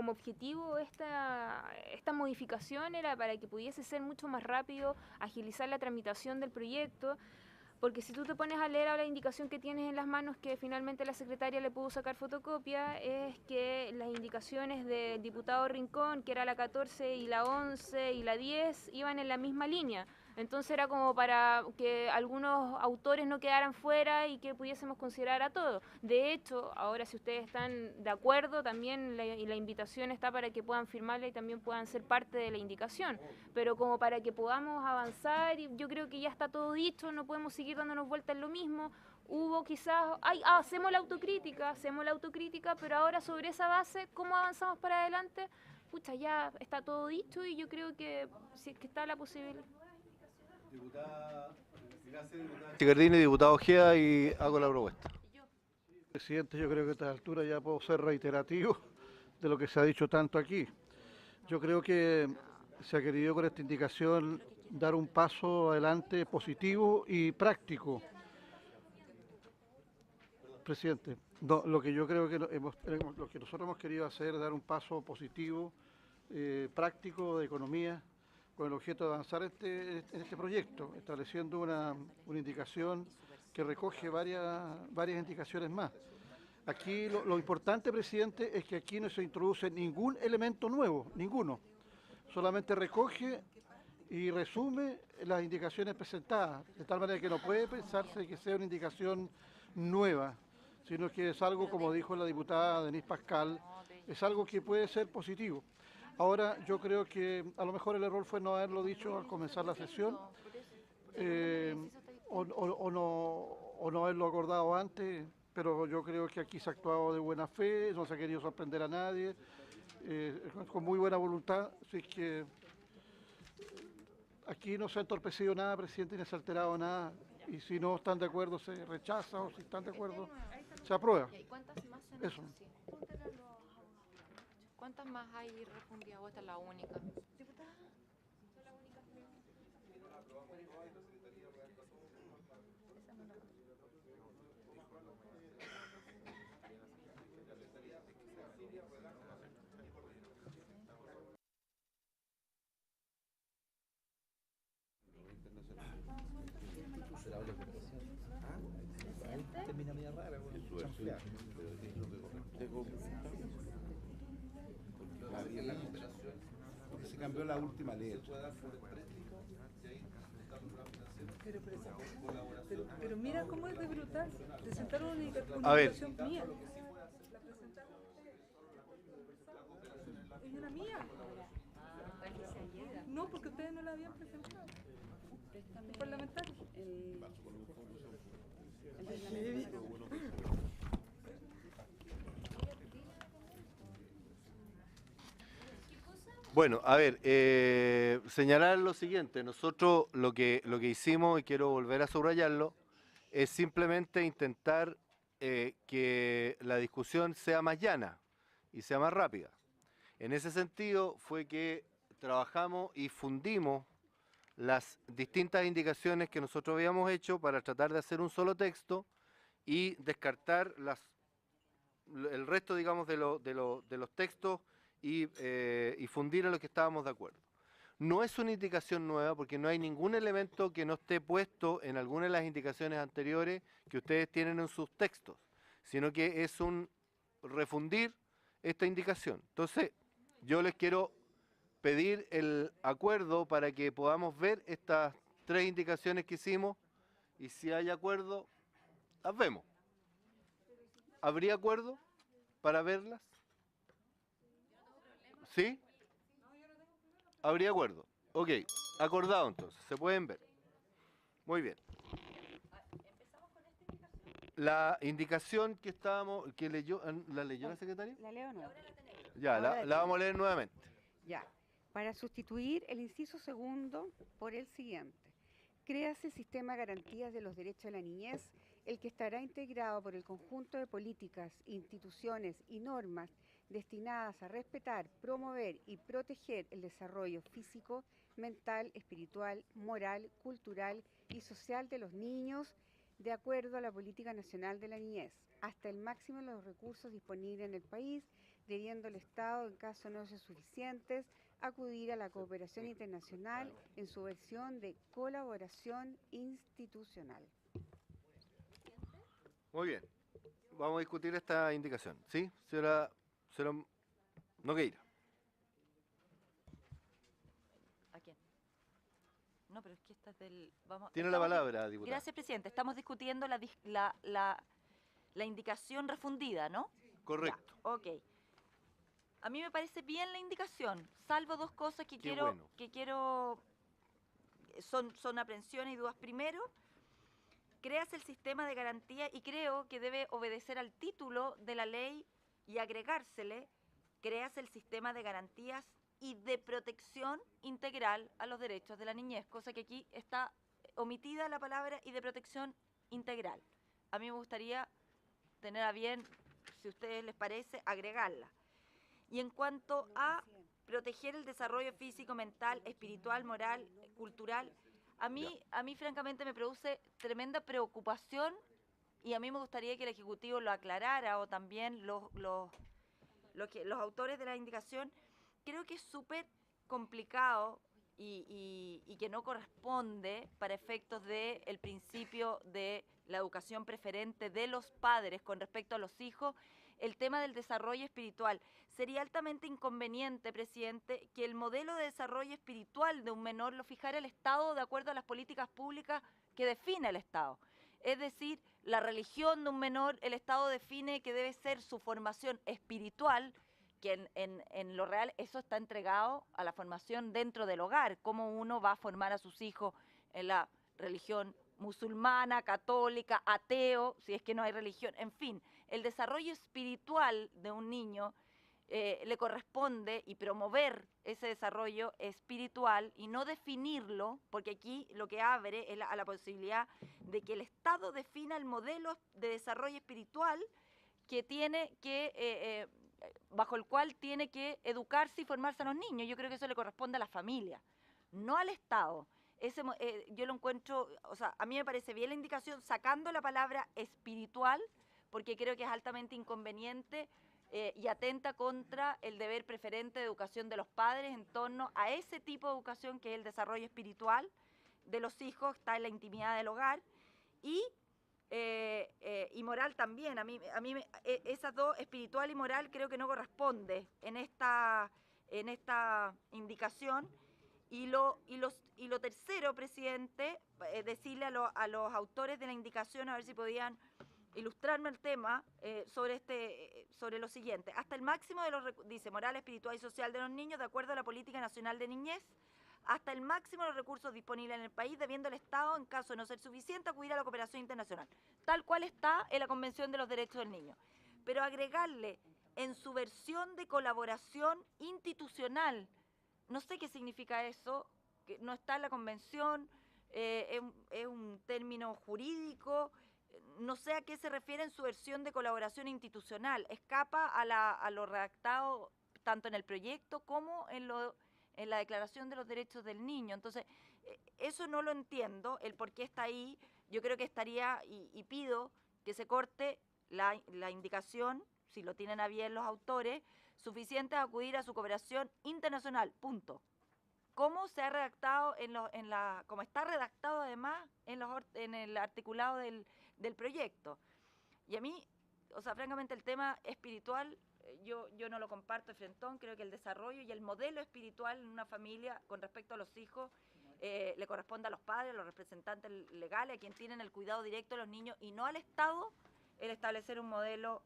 objetivo esta modificación era para que pudiese ser mucho más rápido, agilizar la tramitación del proyecto, Porque si tú te pones a leer ahora la indicación que tienes en las manos, que finalmente la secretaria le pudo sacar fotocopia, es que las indicaciones del diputado Rincón, que era la 14 y la 11 y la 10, iban en la misma línea. Entonces era como para que algunos autores no quedaran fuera y que pudiésemos considerar a todos. De hecho, ahora si ustedes están de acuerdo, también la invitación está para que puedan firmarla y también puedan ser parte de la indicación. Pero como para que podamos avanzar, y yo creo que ya está todo dicho, no podemos seguir dándonos vueltas en lo mismo. Hubo quizás, hacemos la autocrítica, pero ahora sobre esa base, ¿cómo avanzamos para adelante? Pucha, ya está todo dicho y yo creo que, sí, que está la posibilidad. Chicardini, diputado Ojeda, y hago la propuesta. Presidente, yo creo que a esta altura ya puedo ser reiterativo de lo que se ha dicho tanto aquí. Yo creo que se ha querido con esta indicación dar un paso adelante positivo y práctico. Presidente, no, lo que yo creo que lo que nosotros hemos querido hacer es dar un paso positivo, práctico de economía, con el objeto de avanzar en este proyecto, estableciendo una indicación que recoge varias indicaciones más. Aquí lo importante, presidente, es que aquí no se introduce ningún elemento nuevo, ninguno. Solamente recoge y resume las indicaciones presentadas, de tal manera que no puede pensarse que sea una indicación nueva, sino que es algo, como dijo la diputada Denise Pascal, es algo que puede ser positivo. Ahora, yo creo que a lo mejor el error fue no haberlo dicho al comenzar la sesión, o no haberlo acordado antes, pero yo creo que aquí se ha actuado de buena fe, no se ha querido sorprender a nadie, con muy buena voluntad, así que aquí no se ha entorpecido nada, presidente, ni se ha alterado nada, y si no están de acuerdo se rechaza, o si están de acuerdo se aprueba. Eso. ¿Cuántas más hay refundidas o esta es la única? Porque se cambió la última letra. Pero mira cómo es de brutal. Presentaron una A ver. indicación mía. La presentaron ustedes. Es una mía. No, porque ustedes no la habían presentado. Los parlamentarios. Bueno, a ver, señalar lo siguiente. Nosotros lo que hicimos, y quiero volver a subrayarlo, es simplemente intentar que la discusión sea más llana y sea más rápida. En ese sentido fue que trabajamos y fundimos las distintas indicaciones que nosotros habíamos hecho para tratar de hacer un solo texto y descartar el resto, digamos, de los textos y fundir en lo que estábamos de acuerdo. No es una indicación nueva porque no hay ningún elemento que no esté puesto en alguna de las indicaciones anteriores que ustedes tienen en sus textos, sino que es un refundir esta indicación. Entonces, yo les quiero pedir el acuerdo para que podamos ver estas tres indicaciones que hicimos y si hay acuerdo, las vemos. ¿Habría acuerdo para verlas? ¿Sí? ¿Habría acuerdo? Ok, acordado entonces, se pueden ver. Muy bien. La indicación que leyó, ¿la leyó la secretaria? La leo nueva. Ya, la vamos a leer nuevamente. Ya. Para sustituir el inciso segundo por el siguiente. Créase el sistema de garantías de los derechos de la niñez, el que estará integrado por el conjunto de políticas, instituciones y normas destinadas a respetar, promover y proteger el desarrollo físico, mental, espiritual, moral, cultural y social de los niños, de acuerdo a la Política Nacional de la Niñez, hasta el máximo de los recursos disponibles en el país, debiendo el Estado, en caso no sean suficientes, acudir a la cooperación internacional en su versión de colaboración institucional. Muy bien. Vamos a discutir esta indicación. ¿Sí? Señora Nogueira. ¿A quién? No, pero es que esta es del... Tiene la palabra, diputada. Gracias, presidente. Estamos discutiendo la indicación refundida, ¿no? Correcto. Ya, ok. A mí me parece bien la indicación, salvo dos cosas que son aprensiones y dudas. Primero, creas el sistema de garantía y creo que debe obedecer al título de la ley y agregársele, creas el sistema de garantías y de protección integral a los derechos de la niñez, cosa que aquí está omitida la palabra y de protección integral. A mí me gustaría tener a bien, si a ustedes les parece, agregarla. Y en cuanto a proteger el desarrollo físico, mental, espiritual, moral, cultural, a mí francamente me produce tremenda preocupación y a mí me gustaría que el Ejecutivo lo aclarara o también los autores de la indicación. Creo que es súper complicado y que no corresponde para efectos del principio de la educación preferente de los padres con respecto a los hijos, el tema del desarrollo espiritual. Sería altamente inconveniente, presidente, que el modelo de desarrollo espiritual de un menor lo fijara el Estado de acuerdo a las políticas públicas que define el Estado. Es decir, la religión de un menor, el Estado define que debe ser su formación espiritual, que en lo real eso está entregado a la formación dentro del hogar, cómo uno va a formar a sus hijos en la religión musulmana, católica, ateo, si es que no hay religión, en fin, el desarrollo espiritual de un niño le corresponde y promover ese desarrollo espiritual y no definirlo, porque aquí lo que abre es a la posibilidad de que el Estado defina el modelo de desarrollo espiritual que tiene que bajo el cual tiene que educarse y formarse a los niños. Yo creo que eso le corresponde a la familia, no al Estado. Yo lo encuentro, o sea, a mí me parece bien la indicación sacando la palabra espiritual, porque creo que es altamente inconveniente y atenta contra el deber preferente de educación de los padres en torno a ese tipo de educación que es el desarrollo espiritual de los hijos, está en la intimidad del hogar, y moral también. A mí esas dos, espiritual y moral, creo que no corresponde en esta indicación. Y lo tercero, presidente, decirle a los autores de la indicación a ver si podían ilustrarme el tema sobre lo siguiente. Hasta el máximo de los dice moral, espiritual y social de los niños, de acuerdo a la Política Nacional de Niñez, hasta el máximo de los recursos disponibles en el país, debiendo el Estado, en caso de no ser suficiente, acudir a la cooperación internacional, tal cual está en la Convención de los Derechos del Niño. Pero agregarle en su versión de colaboración institucional, no sé qué significa eso, que no está en la Convención, es un término jurídico, no sé a qué se refiere en su versión de colaboración institucional, escapa a lo redactado tanto en el proyecto como en la Declaración de los Derechos del Niño. Entonces, eso no lo entiendo, el por qué está ahí. Yo creo que estaría, y pido que se corte la indicación, si lo tienen a bien los autores, suficiente a acudir a su cooperación internacional, punto. ¿Cómo se ha redactado, como está redactado además en el articulado del proyecto? Y a mí, o sea, francamente el tema espiritual, yo no lo comparto de frentón. Creo que el desarrollo y el modelo espiritual en una familia con respecto a los hijos le corresponde a los padres, a los representantes legales, a quienes tienen el cuidado directo de los niños, y no al Estado el establecer un modelo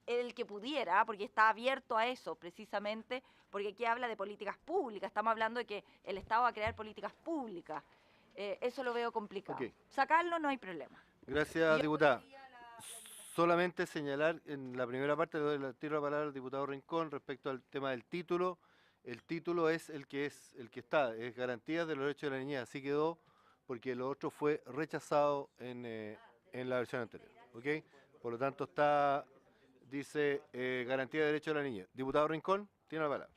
el que pudiera, porque está abierto a eso precisamente, porque aquí habla de políticas públicas, estamos hablando de que el Estado va a crear políticas públicas. Eso lo veo complicado. Okay. Sacarlo no hay problema. Gracias, diputada. Solamente señalar en la primera parte, le doy el tiro la palabra al diputado Rincón respecto al tema del título. El título es el que está, es Garantías de los Derechos de la Niñez, así quedó, porque lo otro fue rechazado en la versión anterior. ¿Okay? Por lo tanto, dice Garantía de Derechos de la Niñez. Diputado Rincón, tiene la palabra.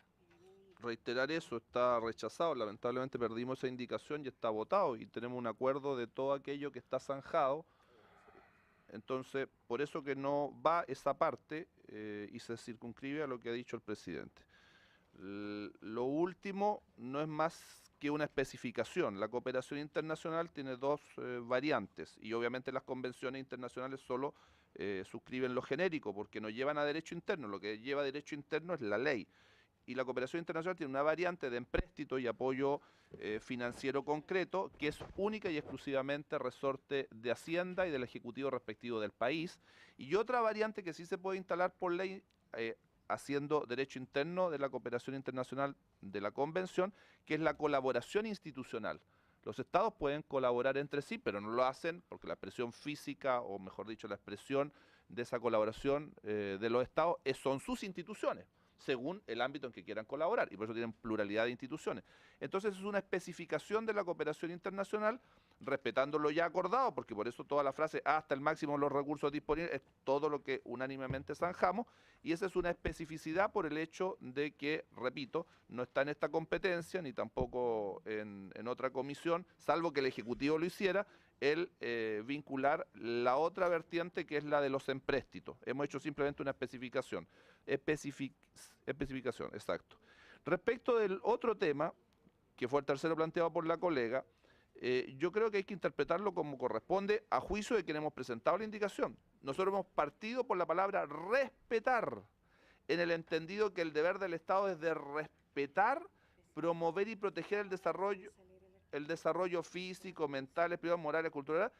Reiterar eso, está rechazado, lamentablemente perdimos esa indicación y está votado, y tenemos un acuerdo de todo aquello que está zanjado. Entonces, por eso que no va esa parte y se circunscribe a lo que ha dicho el presidente. Lo último no es más que una especificación. La cooperación internacional tiene dos variantes y obviamente las convenciones internacionales solo suscriben lo genérico porque no llevan a derecho interno. Lo que lleva a derecho interno es la ley. Y la cooperación internacional tiene una variante de empréstito y apoyo financiero concreto que es única y exclusivamente resorte de Hacienda y del Ejecutivo respectivo del país. Y otra variante que sí se puede instalar por ley haciendo derecho interno de la cooperación internacional de la Convención, que es la colaboración institucional. Los estados pueden colaborar entre sí, pero no lo hacen porque la expresión física, o mejor dicho, la expresión de esa colaboración de los estados son sus instituciones, según el ámbito en que quieran colaborar, y por eso tienen pluralidad de instituciones. Entonces es una especificación de la cooperación internacional, respetando lo ya acordado, porque por eso toda la frase hasta el máximo de los recursos disponibles es todo lo que unánimemente zanjamos, y esa es una especificidad por el hecho de que, repito, no está en esta competencia, ni tampoco en otra comisión, salvo que el Ejecutivo lo hiciera, el vincular la otra vertiente que es la de los empréstitos. Hemos hecho simplemente una especificación. Especificación, exacto. Respecto del otro tema, que fue el tercero planteado por la colega, yo creo que hay que interpretarlo como corresponde a juicio de quien hemos presentado la indicación. Nosotros hemos partido por la palabra respetar, en el entendido que el deber del Estado es de respetar, promover y proteger el desarrollo físico, mental, espiritual, moral, cultural,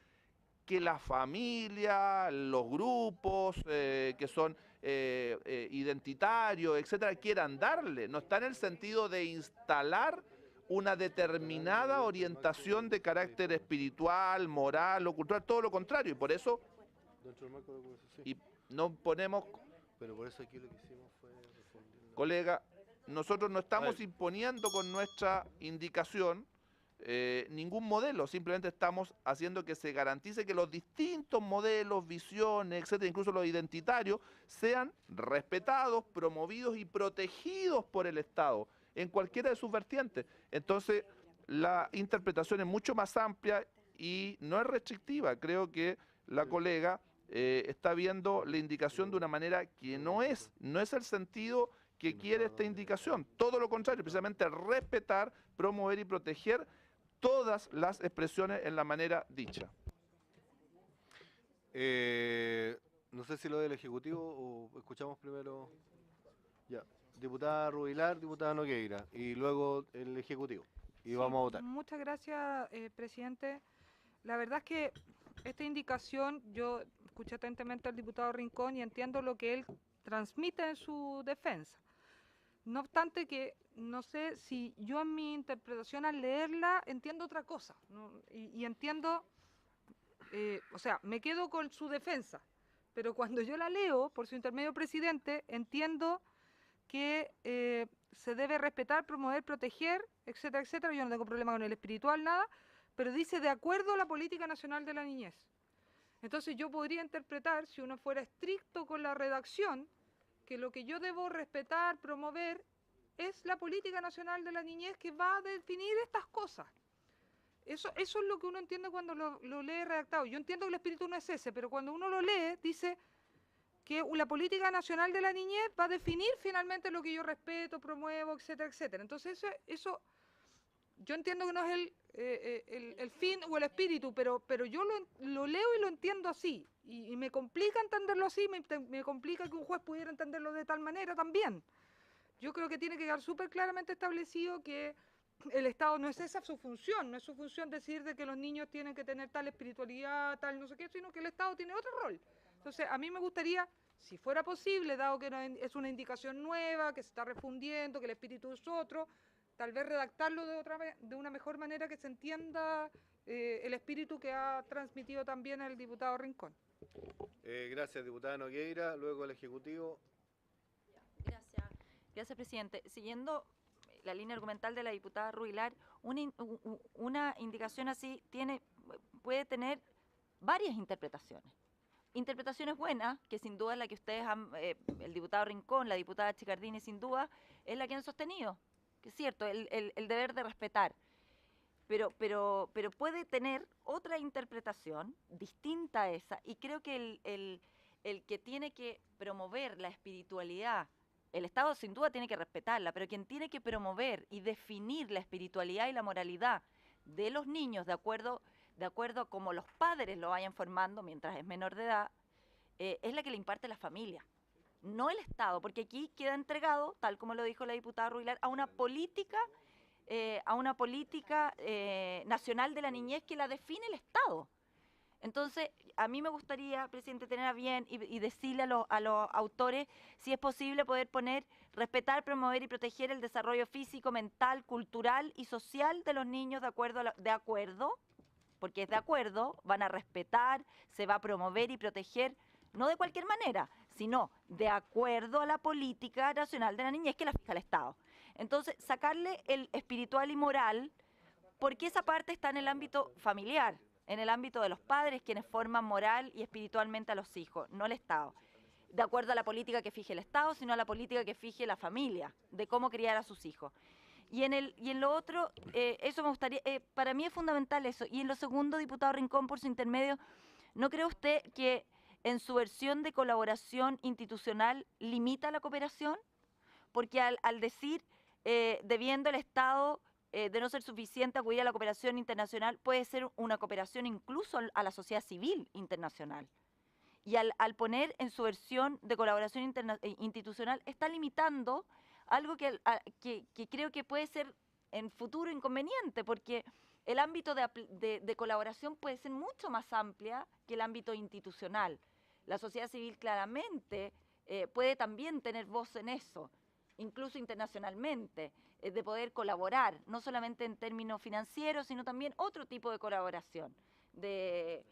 que la familia, los grupos que son identitarios, etcétera, quieran darle. No está en el sentido de instalar una determinada orientación de carácter espiritual, moral o cultural, todo lo contrario, y por eso y no ponemos... Pero por eso aquí lo que hicimos fue... Colega, nosotros no estamos imponiendo con nuestra indicación ningún modelo, simplemente estamos haciendo que se garantice que los distintos modelos, visiones, etcétera, incluso los identitarios, sean respetados, promovidos y protegidos por el Estado en cualquiera de sus vertientes. Entonces, la interpretación es mucho más amplia y no es restrictiva. Creo que la colega está viendo la indicación de una manera que no es el sentido que quiere esta indicación. Todo lo contrario, precisamente respetar, promover y proteger todas las expresiones en la manera dicha. No sé si lo del Ejecutivo o escuchamos primero. Ya. Diputada Rubilar, diputada Nogueira, y luego el Ejecutivo. Y vamos a votar. Muchas gracias, presidente. La verdad es que esta indicación, yo escuché atentamente al diputado Rincón y entiendo lo que él transmite en su defensa. No obstante que no sé si yo en mi interpretación al leerla entiendo otra cosa, ¿no? Y entiendo, o sea, me quedo con su defensa, pero cuando yo la leo, por su intermedio presidente, entiendo que se debe respetar, promover, proteger, etcétera, etcétera. Yo no tengo problema con el espiritual, nada, pero dice de acuerdo a la Política Nacional de la Niñez. Entonces yo podría interpretar, si uno fuera estricto con la redacción, que lo que yo debo respetar, promover, es la Política Nacional de la Niñez que va a definir estas cosas. Eso es lo que uno entiende cuando lo lee redactado. Yo entiendo que el espíritu no es ese, pero cuando uno lo lee, dice que la Política Nacional de la Niñez va a definir finalmente lo que yo respeto, promuevo, etcétera, etcétera. Entonces eso yo entiendo que no es el fin o el espíritu, pero yo lo leo y lo entiendo así. Y me complica entenderlo así, me complica que un juez pudiera entenderlo de tal manera también. Yo creo que tiene que quedar súper claramente establecido que el Estado no es esa su función, no es su función decir de que los niños tienen que tener tal espiritualidad, tal no sé qué, sino que el Estado tiene otro rol. Entonces, a mí me gustaría, si fuera posible, dado que es una indicación nueva, que se está refundiendo, que el espíritu es otro, tal vez redactarlo de una mejor manera que se entienda el espíritu que ha transmitido también el diputado Rincón. Gracias, diputada Nogueira. Luego el Ejecutivo. Gracias, presidente. Siguiendo la línea argumental de la diputada Rubilar, una indicación así puede tener varias interpretaciones. Interpretaciones buenas, que sin duda es la que ustedes han, el diputado Rincón, la diputada Chicardini, sin duda, es la que han sostenido, que es cierto, el deber de respetar. Pero puede tener otra interpretación distinta a esa, y creo que el que tiene que promover la espiritualidad El Estado sin duda tiene que respetarla, pero quien tiene que promover y definir la espiritualidad y la moralidad de los niños de acuerdo a cómo los padres lo vayan formando mientras es menor de edad, es la que le imparte la familia, no el Estado, porque aquí queda entregado, tal como lo dijo la diputada Ruilar, a una política nacional de la niñez que la define el Estado. Entonces, a mí me gustaría, presidente, tener a bien y decirle a los autores si es posible poder poner, respetar, promover y proteger el desarrollo físico, mental, cultural y social de los niños de acuerdo, porque es de acuerdo, van a respetar, se va a promover y proteger, no de cualquier manera, sino de acuerdo a la política nacional de la niñez que la fija el Estado. Entonces, sacarle el espiritual y moral, porque esa parte está en el ámbito familiar, en el ámbito de los padres, quienes forman moral y espiritualmente a los hijos, no el Estado. De acuerdo a la política que fije el Estado, sino a la política que fije la familia, de cómo criar a sus hijos. Y en lo otro, eso me gustaría, para mí es fundamental eso. Y en lo segundo, diputado Rincón, por su intermedio, ¿no cree usted que en su versión de colaboración institucional limita la cooperación? Porque al decir, debiendo el Estado de no ser suficiente acudir a la cooperación internacional, puede ser una cooperación incluso a la sociedad civil internacional. Y al poner en su versión de colaboración institucional, está limitando algo que creo que puede ser en futuro inconveniente, porque el ámbito de colaboración puede ser mucho más amplia que el ámbito institucional. La sociedad civil claramente puede también tener voz en eso, incluso internacionalmente, de poder colaborar, no solamente en términos financieros, sino también otro tipo de colaboración, de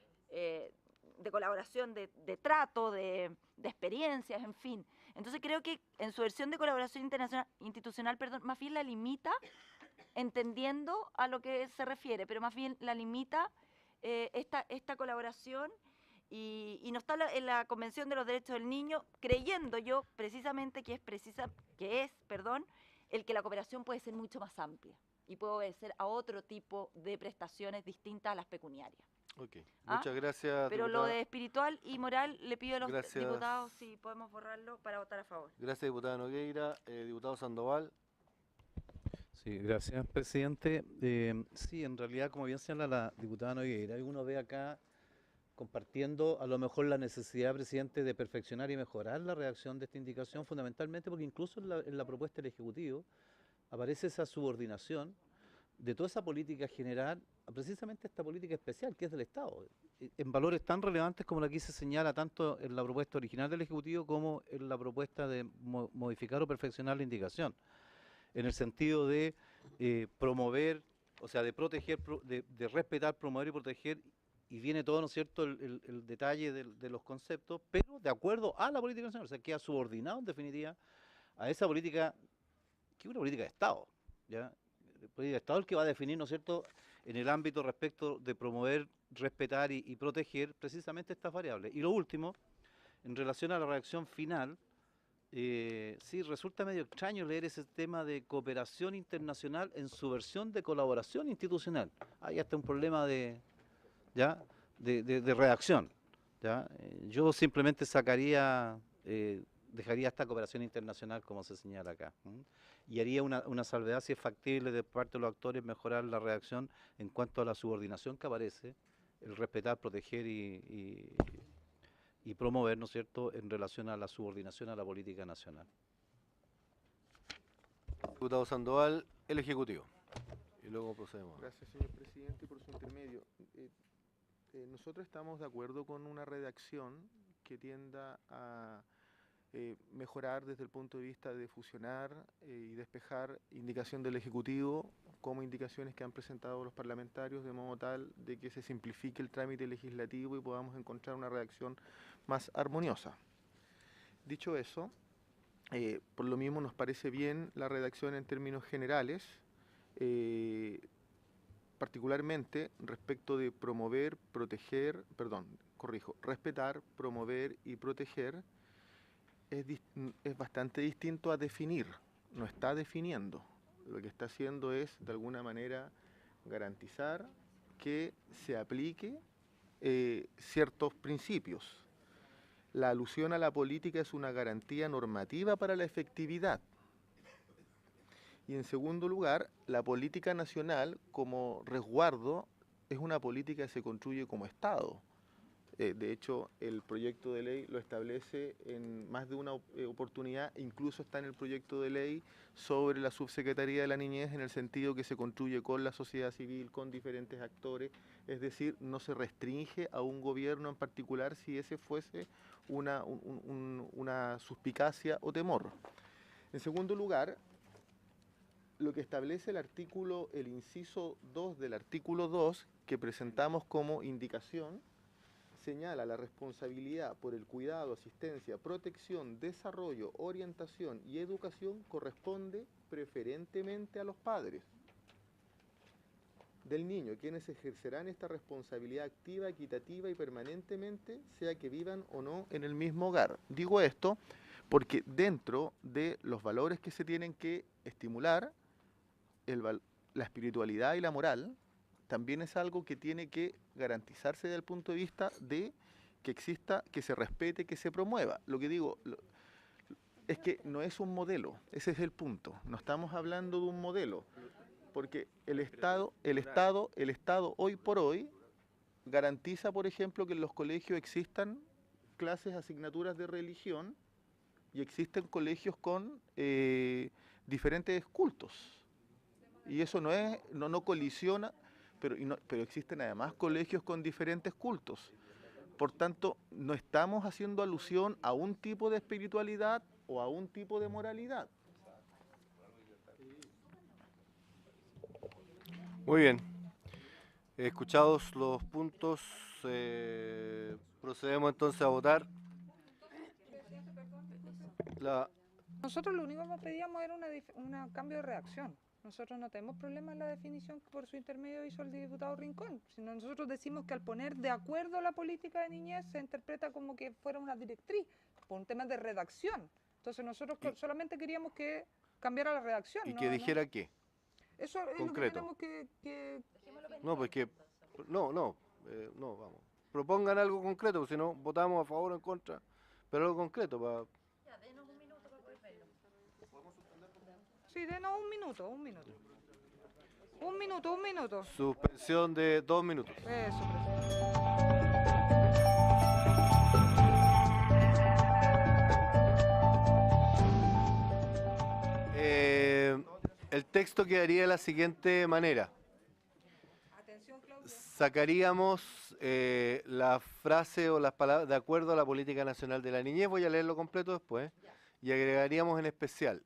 colaboración de trato, de experiencias, en fin. Entonces creo que en su versión de colaboración institucional, más bien la limita, entendiendo a lo que se refiere, pero más bien la limita esta colaboración y no está en la Convención de los Derechos del Niño, creyendo yo precisamente que es el que la cooperación puede ser mucho más amplia y puede obedecer a otro tipo de prestaciones distintas a las pecuniarias. Ok, muchas gracias. Pero diputada. lo de espiritual y moral le pido a los Gracias. diputados si podemos borrarlo para votar a favor. Gracias, diputada Nogueira. Diputado Sandoval. Sí, gracias, presidente. Sí, en realidad, como bien señala la diputada Nogueira, uno ve acá compartiendo a lo mejor la necesidad, presidente, de perfeccionar y mejorar la redacción de esta indicación, fundamentalmente porque incluso en la propuesta del Ejecutivo aparece esa subordinación de toda esa política general a precisamente esta política especial que es del Estado, en valores tan relevantes como la que se señala tanto en la propuesta original del Ejecutivo como en la propuesta de modificar o perfeccionar la indicación, en el sentido de promover, o sea, de proteger, de respetar, promover y proteger. Y viene todo, ¿no es cierto?, el detalle de los conceptos, pero de acuerdo a la política nacional, o sea, queda subordinado en definitiva a esa política, que es una política de Estado, ¿ya? La política de Estado es el que va a definir, ¿no es cierto?, en el ámbito respecto de promover, respetar y proteger precisamente estas variables. Y lo último, en relación a la redacción final, sí, resulta medio extraño leer ese tema de cooperación internacional en su versión de colaboración institucional. Ahí está un problema de redacción. ¿Ya? Yo simplemente dejaría esta cooperación internacional como se señala acá. Y haría una salvedad si es factible de parte de los actores mejorar la redacción en cuanto a la subordinación que aparece, el respetar, proteger y promover, ¿no es cierto?, en relación a la subordinación a la política nacional. Diputado Sandoval, el Ejecutivo. Y luego procedemos. Gracias, señor presidente, por su intermedio. Nosotros estamos de acuerdo con una redacción que tienda a mejorar desde el punto de vista de fusionar y despejar indicación del Ejecutivo como indicaciones que han presentado los parlamentarios, de modo tal de que se simplifique el trámite legislativo y podamos encontrar una redacción más armoniosa. Dicho eso, por lo mismo nos parece bien la redacción en términos generales, particularmente respecto de respetar, promover y proteger, es bastante distinto a definir, no está definiendo. Lo que está haciendo es, de alguna manera, garantizar que se aplique ciertos principios. La alusión a la política es una garantía normativa para la efectividad. Y en segundo lugar, la política nacional como resguardo es una política que se construye como Estado. De hecho, el proyecto de ley lo establece en más de una oportunidad, incluso está en el proyecto de ley sobre la Subsecretaría de la Niñez, en el sentido que se construye con la sociedad civil, con diferentes actores, es decir, no se restringe a un gobierno en particular si ese fuese una suspicacia o temor. En segundo lugar, lo que establece el inciso 2 del artículo 2, que presentamos como indicación, señala la responsabilidad por el cuidado, asistencia, protección, desarrollo, orientación y educación corresponde preferentemente a los padres del niño, quienes ejercerán esta responsabilidad activa, equitativa y permanentemente, sea que vivan o no en el mismo hogar. Digo esto porque dentro de los valores que se tienen que estimular, la espiritualidad y la moral también es algo que tiene que garantizarse desde el punto de vista de que exista, que se respete, que se promueva. Lo que digo es que no es un modelo, ese es el punto. No estamos hablando de un modelo, porque el Estado hoy por hoy garantiza, por ejemplo, que en los colegios existan clases, asignaturas de religión y existen colegios con diferentes cultos. Y eso no colisiona, pero existen además colegios con diferentes cultos. Por tanto, no estamos haciendo alusión a un tipo de espiritualidad o a un tipo de moralidad. Muy bien. Escuchados los puntos, procedemos entonces a votar. Nosotros lo único que pedíamos era un cambio de redacción. Nosotros no tenemos problema en la definición que por su intermedio hizo el diputado Rincón, sino nosotros decimos que al poner de acuerdo la política de niñez se interpreta como que fuera una directriz, por un tema de redacción. Entonces nosotros solamente queríamos que cambiara la redacción. ¿Y que dijera qué? Eso es concreto. lo que tenemos que... No, pues que... No, vamos. Propongan algo concreto, porque si no, votamos a favor o en contra. Pero algo concreto para... Sí, denos un minuto. Un minuto. Suspensión de 2 minutos. Eso, el texto quedaría de la siguiente manera. Sacaríamos la frase o las palabras de acuerdo a la política nacional de la niñez, voy a leerlo completo después, y agregaríamos en especial.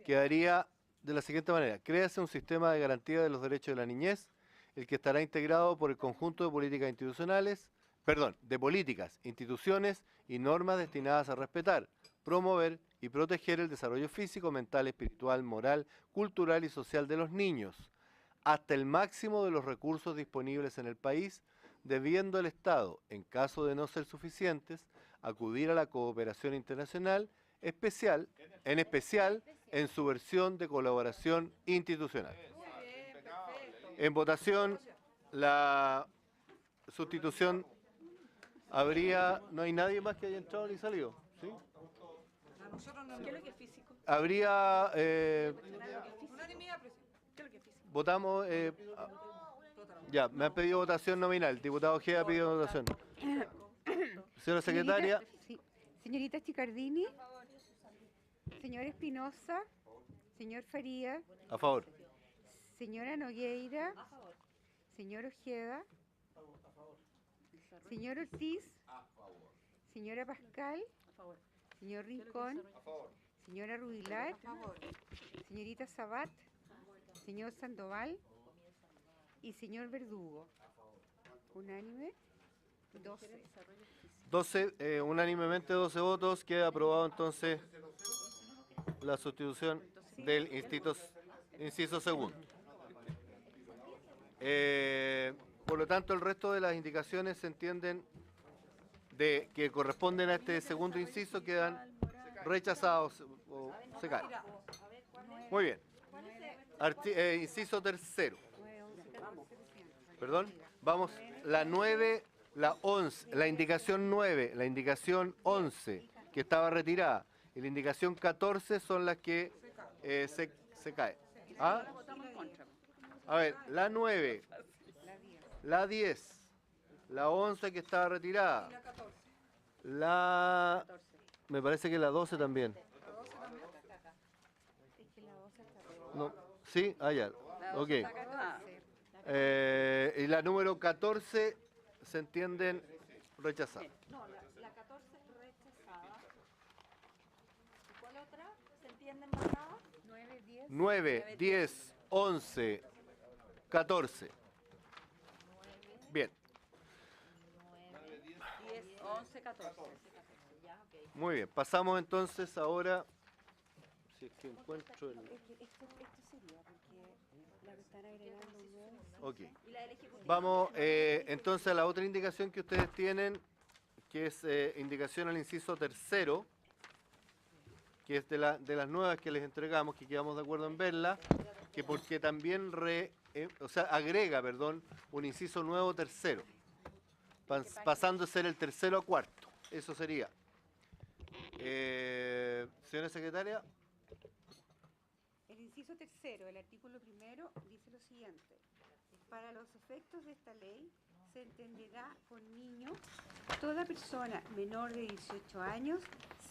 Quedaría de la siguiente manera: créase un sistema de garantía de los derechos de la niñez, el que estará integrado por el conjunto de políticas instituciones y normas destinadas a respetar, promover y proteger el desarrollo físico, mental, espiritual, moral, cultural y social de los niños, hasta el máximo de los recursos disponibles en el país, debiendo el Estado, en caso de no ser suficientes, acudir a la cooperación internacional, en especial en su versión de colaboración institucional. En votación, la sustitución no hay nadie más que haya entrado ni salido, ¿sí? Habría, votamos, ya, me han pedido votación nominal, el diputado Ojeda ha pedido votación. Señora secretaria. Señorita Chicardini, señor Espinosa, señor Faría. A favor. Señora Nogueira, señor Ojeda, señor Ortiz, señora Pascal, señor Rincón, señora Rubilar, señorita Sabat, señor Sandoval y señor Verdugo. Unánime, 12. Unánimemente 12 votos, queda aprobado entonces la sustitución del inciso segundo. Por lo tanto, el resto de las indicaciones se entienden que corresponden a este segundo inciso, quedan rechazados o se caen. Muy bien. Inciso tercero. Perdón, vamos, la 9 La 11, la indicación 9, la indicación 11, que estaba retirada, y la indicación 14 son las que se caen. ¿Ah? A ver, la 9, la 10, la 11 que estaba retirada, la... me parece que la 12 también. No, ¿sí? Ah, ya. Ok. Y la número 14 se entienden rechazadas. No, la 14 rechazada. ¿Y cuál otra? ¿Se entienden bajadas? 9, 10, 11, 14. Bien. 10, 11, 14. Muy bien. Pasamos entonces ahora. Si es que encuentro el. Esto sería porque la que están agregando un nuevo. Ok. Vamos entonces a la otra indicación que ustedes tienen, que es indicación al inciso tercero, que es de las nuevas que les entregamos, que quedamos de acuerdo en verla, que porque también agrega, perdón, un inciso nuevo tercero, pasando a ser el tercero a cuarto. Eso sería. Señora secretaria. El inciso tercero del artículo primero dice lo siguiente. Para los efectos de esta ley, se entenderá por niño toda persona menor de 18 años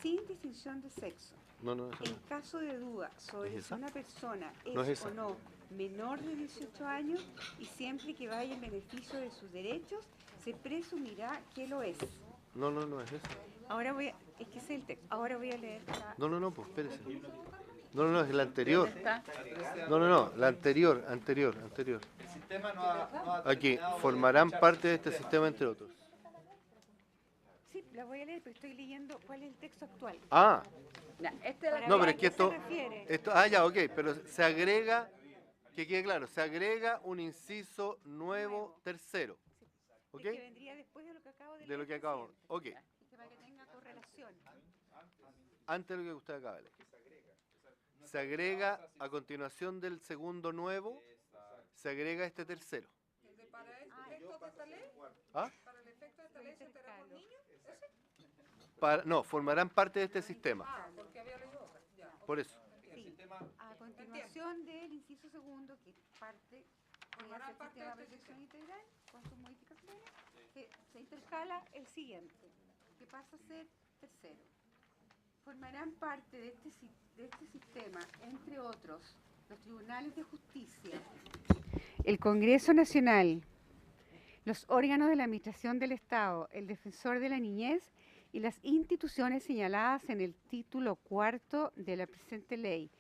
sin distinción de sexo. No, esa En no. caso de duda sobre ¿Es si esa? una persona No es es esa. o no menor de 18 años y siempre que vaya en beneficio de sus derechos, se presumirá que lo es. No es eso. Ahora voy a... Es que ese es el texto. Ahora voy a leer la... No, pues espérese. No, es la anterior. No, la anterior. El sistema no ha Aquí, terminado de- formarán parte de este sistema entre otros. Sí, la voy a leer, pero estoy leyendo cuál es el texto actual. Ah, Para no, ver pero a es que qué se esto, refiere. ya, ok, pero se agrega, que quede claro, se agrega un inciso nuevo tercero, ¿ok? Que vendría después de lo que acabo de leer. De lo que acabamos, ok, Y que para que tenga correlación. antes de lo que usted acaba de leer. Se agrega, a continuación del segundo nuevo, se agrega este tercero. ¿Para efectos de esta ley? ¿Ah? ¿Para el efecto de esta ley se enterará por niños? No, formarán parte de este sistema, Porque había leído otra. Ya. por eso. Sí. A continuación del inciso segundo, que parte con el sistema de protección integral, con sus modificaciones, que se intercala el siguiente, que pasa a ser tercero. Formarán parte de este sistema, entre otros, los tribunales de justicia, el Congreso Nacional, los órganos de la Administración del Estado, el Defensor de la Niñez y las instituciones señaladas en el título cuarto de la presente ley,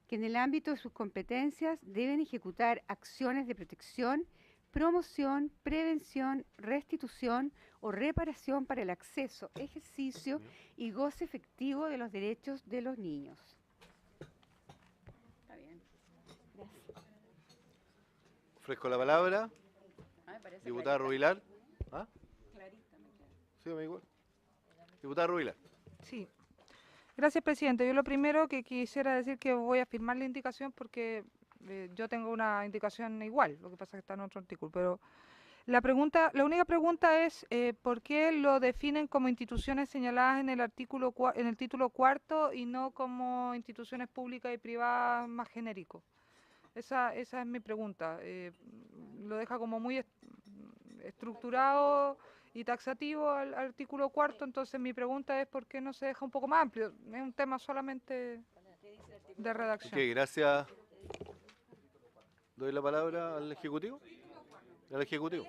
que en el ámbito de sus competencias deben ejecutar acciones de protección, promoción, prevención, restitución o reparación para el acceso, ejercicio y goce efectivo de los derechos de los niños. Está bien. Gracias. Ofrezco la palabra. Me parece Diputada clarita. Rubilar. ¿Ah? Clarita me queda. Sí, me igual. Diputada Rubilar. Sí. Gracias, presidente. Yo lo primero que quisiera decir que voy a firmar la indicación porque yo tengo una indicación igual, lo que pasa es que está en otro artículo, pero la única pregunta es ¿por qué lo definen como instituciones señaladas en el artículo en el título cuarto y no como instituciones públicas y privadas más genérico? Esa es mi pregunta. Lo deja como muy estructurado y taxativo al artículo cuarto, entonces mi pregunta es ¿por qué no se deja un poco más amplio? Es un tema solamente de redacción. Ok, gracias. Doy la palabra al Ejecutivo. Al Ejecutivo.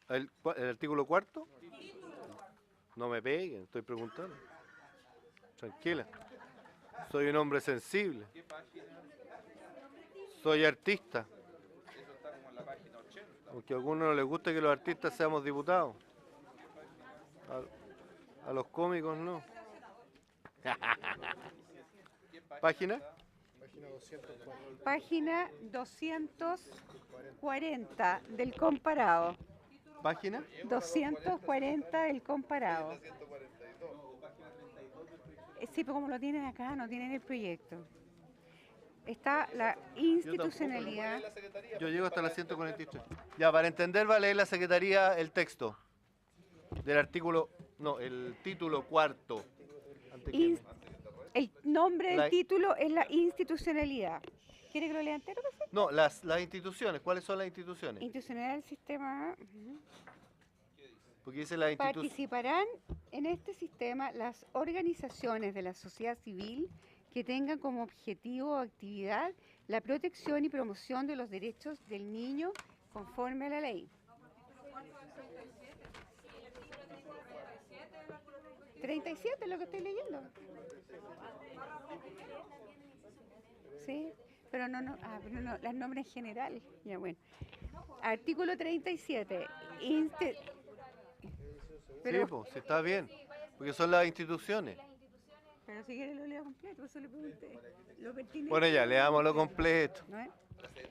¿El artículo cuarto? No me peguen, estoy preguntando. Tranquila. Soy un hombre sensible. Soy artista. Aunque a algunos no les guste que los artistas seamos diputados. A los cómicos no. ¿Página? Página 240 del comparado. ¿Página? 240 del comparado. Sí, pero como lo tienen acá, no tienen el proyecto. está la institucionalidad. Yo llego hasta la 143. Ya, para entender, va a leer la Secretaría el texto del artículo, no, el título cuarto. El nombre del La- título es la institucionalidad. ¿Quiere que lo lea entero? Profe? No, las instituciones. ¿Cuáles son las instituciones? Institucionalidad del sistema. Porque dice la institución. Participarán en este sistema las organizaciones de la sociedad civil que tengan como objetivo o actividad la protección y promoción de los derechos del niño conforme a la ley. 37 es lo que estoy leyendo. Sí, pero pero no, las nombres en general. Ya bueno. Artículo 37. Sí, pues, sí, está bien. Porque son las instituciones. Pero si quiere lo leo completo, eso le pregunté. Lo pertinente. Bueno, ya, leámoslo completo. ¿No es?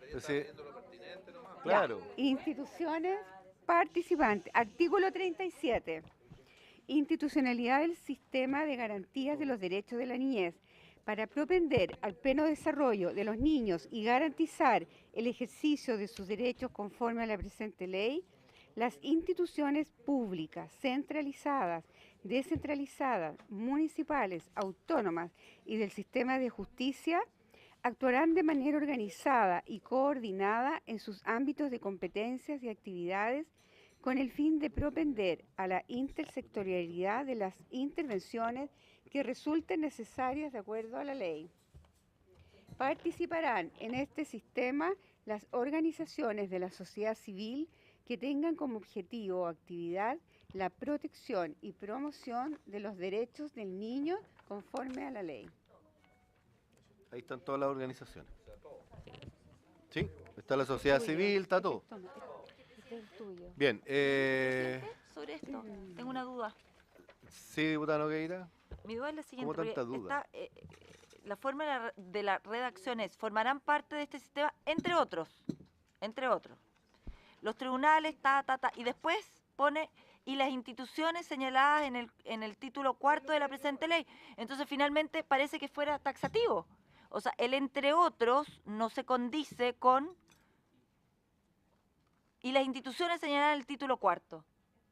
Entonces, claro. Ya, instituciones participantes. Artículo 37. Institucionalidad del sistema de garantías de los derechos de la niñez. Para propender al pleno desarrollo de los niños y garantizar el ejercicio de sus derechos conforme a la presente ley, las instituciones públicas, centralizadas, descentralizadas, municipales, autónomas y del sistema de justicia actuarán de manera organizada y coordinada en sus ámbitos de competencias y actividades con el fin de propender a la intersectorialidad de las intervenciones que resulten necesarias de acuerdo a la ley. Participarán en este sistema las organizaciones de la sociedad civil que tengan como objetivo o actividad la protección y promoción de los derechos del niño conforme a la ley. Ahí están todas las organizaciones. ¿Sí? Está la sociedad civil, está todo. Toma, este es el tuyo. Bien. Sobre esto, tengo una duda. Sí, diputada Nogueira. Mi duda es la siguiente. ¿Cómo tanta porque duda? La forma de la redacción es, formarán parte de este sistema, entre otros, los tribunales, y después pone, y las instituciones señaladas en el título cuarto de la presente ley. Entonces, finalmente, parece que fuera taxativo. O sea, el entre otros no se condice con, y las instituciones señaladas en el título cuarto.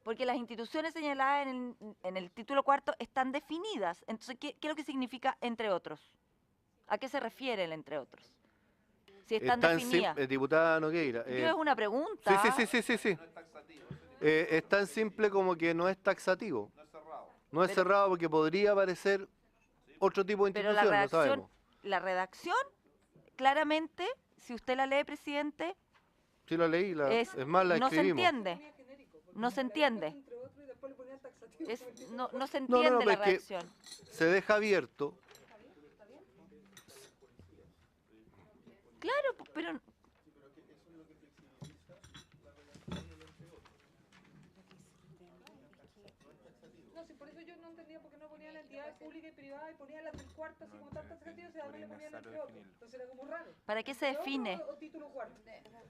Porque las instituciones señaladas en el título cuarto están definidas. Entonces, ¿qué es lo que significa entre otros? ¿A qué se refiere el entre otros? Si están definidas. Diputada Nogueira. Es una pregunta. Sí. Es tan simple como que no es taxativo. No es cerrado porque podría aparecer otro tipo de Pero institución, no sabemos. la redacción, claramente, si usted la lee, presidente, Sí la leí, es más, la no se escribimos. entiende. No se entiende. No se No, entiende la es que redacción. se deja abierto. Claro, pero No, si por eso yo no entendía por qué no ponían la entidad pública y privada y ponían las del cuarto, así como tan taxativo, y además le ponían entre otros. Entonces era como raro. ¿para qué se define? O título cuarto.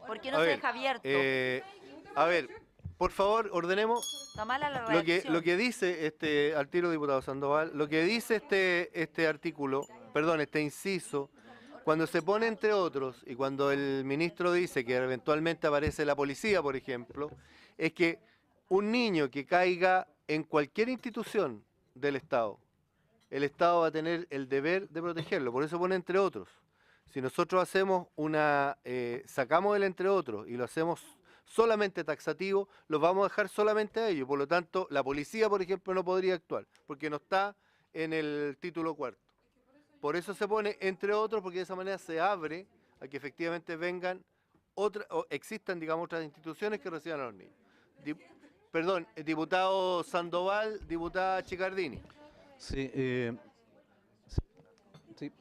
¿Por qué no A se ver, deja abierto? A ver, por favor, ordenemos Está mala la lo redacción. que dice al tiro diputado Sandoval, lo que dice este artículo, perdón, este inciso, cuando se pone entre otros y cuando el ministro dice que eventualmente aparece la policía, por ejemplo, es que un niño que caiga en cualquier institución del Estado, el Estado va a tener el deber de protegerlo, por eso pone entre otros. Si nosotros hacemos sacamos el entre otros y lo hacemos solamente taxativo, los vamos a dejar solamente a ellos. Por lo tanto, la policía, por ejemplo, no podría actuar, porque no está en el título cuarto. Por eso se pone entre otros, porque de esa manera se abre a que efectivamente vengan o existan, digamos, otras instituciones que reciban a los niños. Perdón, diputado Sandoval, diputada Chicardini. Sí, sí.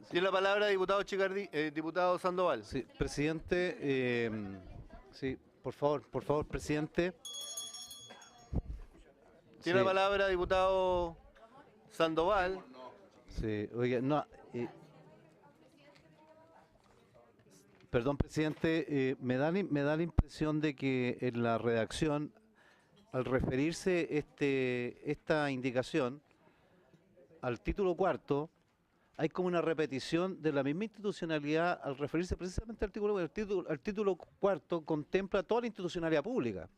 Tiene la palabra diputado Sandoval. Sí, presidente, sí, por favor, presidente. Tiene Sí. la palabra diputado Sandoval. Sí, oiga, no. Perdón, presidente, me da la impresión de que en la redacción, al referirse esta indicación al título cuarto, hay como una repetición de la misma institucionalidad al referirse precisamente al artículo, el título cuarto contempla toda la institucionalidad pública,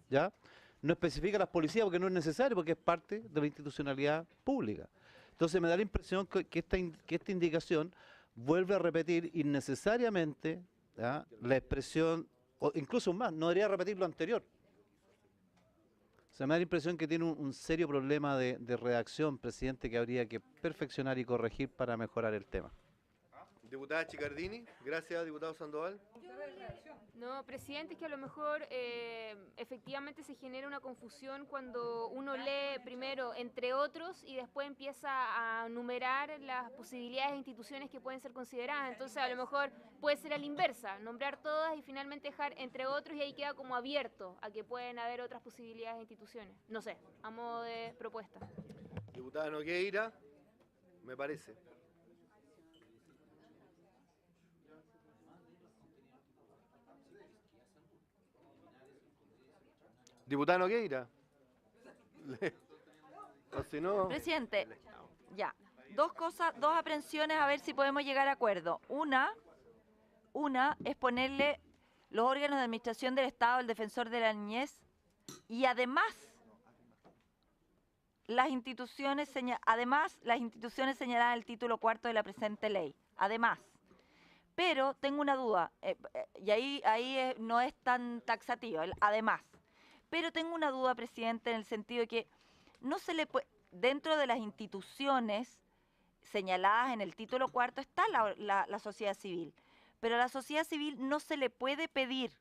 ¿ya? No especifica las policías porque no es necesario, porque es parte de la institucionalidad pública. Entonces me da la impresión que esta indicación vuelve a repetir innecesariamente, ¿ya?, la expresión, o incluso más, no debería repetir lo anterior. O sea, me da la impresión que tiene un serio problema de redacción, presidente, que habría que perfeccionar y corregir para mejorar el tema. Diputada Chicardini, gracias, diputado Sandoval. No, presidente, es que a lo mejor efectivamente se genera una confusión cuando uno lee primero entre otros y después empieza a numerar las posibilidades de instituciones que pueden ser consideradas. Entonces a lo mejor puede ser a la inversa, nombrar todas y finalmente dejar entre otros y ahí queda como abierto a que pueden haber otras posibilidades de instituciones. No sé, a modo de propuesta. Diputada Nogueira, me parece. Diputada Nogueira. O si no... Presidente, ya, dos cosas, dos aprensiones, a ver si podemos llegar a acuerdo. Una es ponerle los órganos de administración del Estado, el defensor de la niñez, y además las instituciones señaladas en el título cuarto de la presente ley. Además. Pero tengo una duda, y ahí no es tan taxativo, además. Pero tengo una duda, presidente, en el sentido de que no se le puede, dentro de las instituciones señaladas en el título cuarto está la sociedad civil, pero a la sociedad civil no se le puede pedir,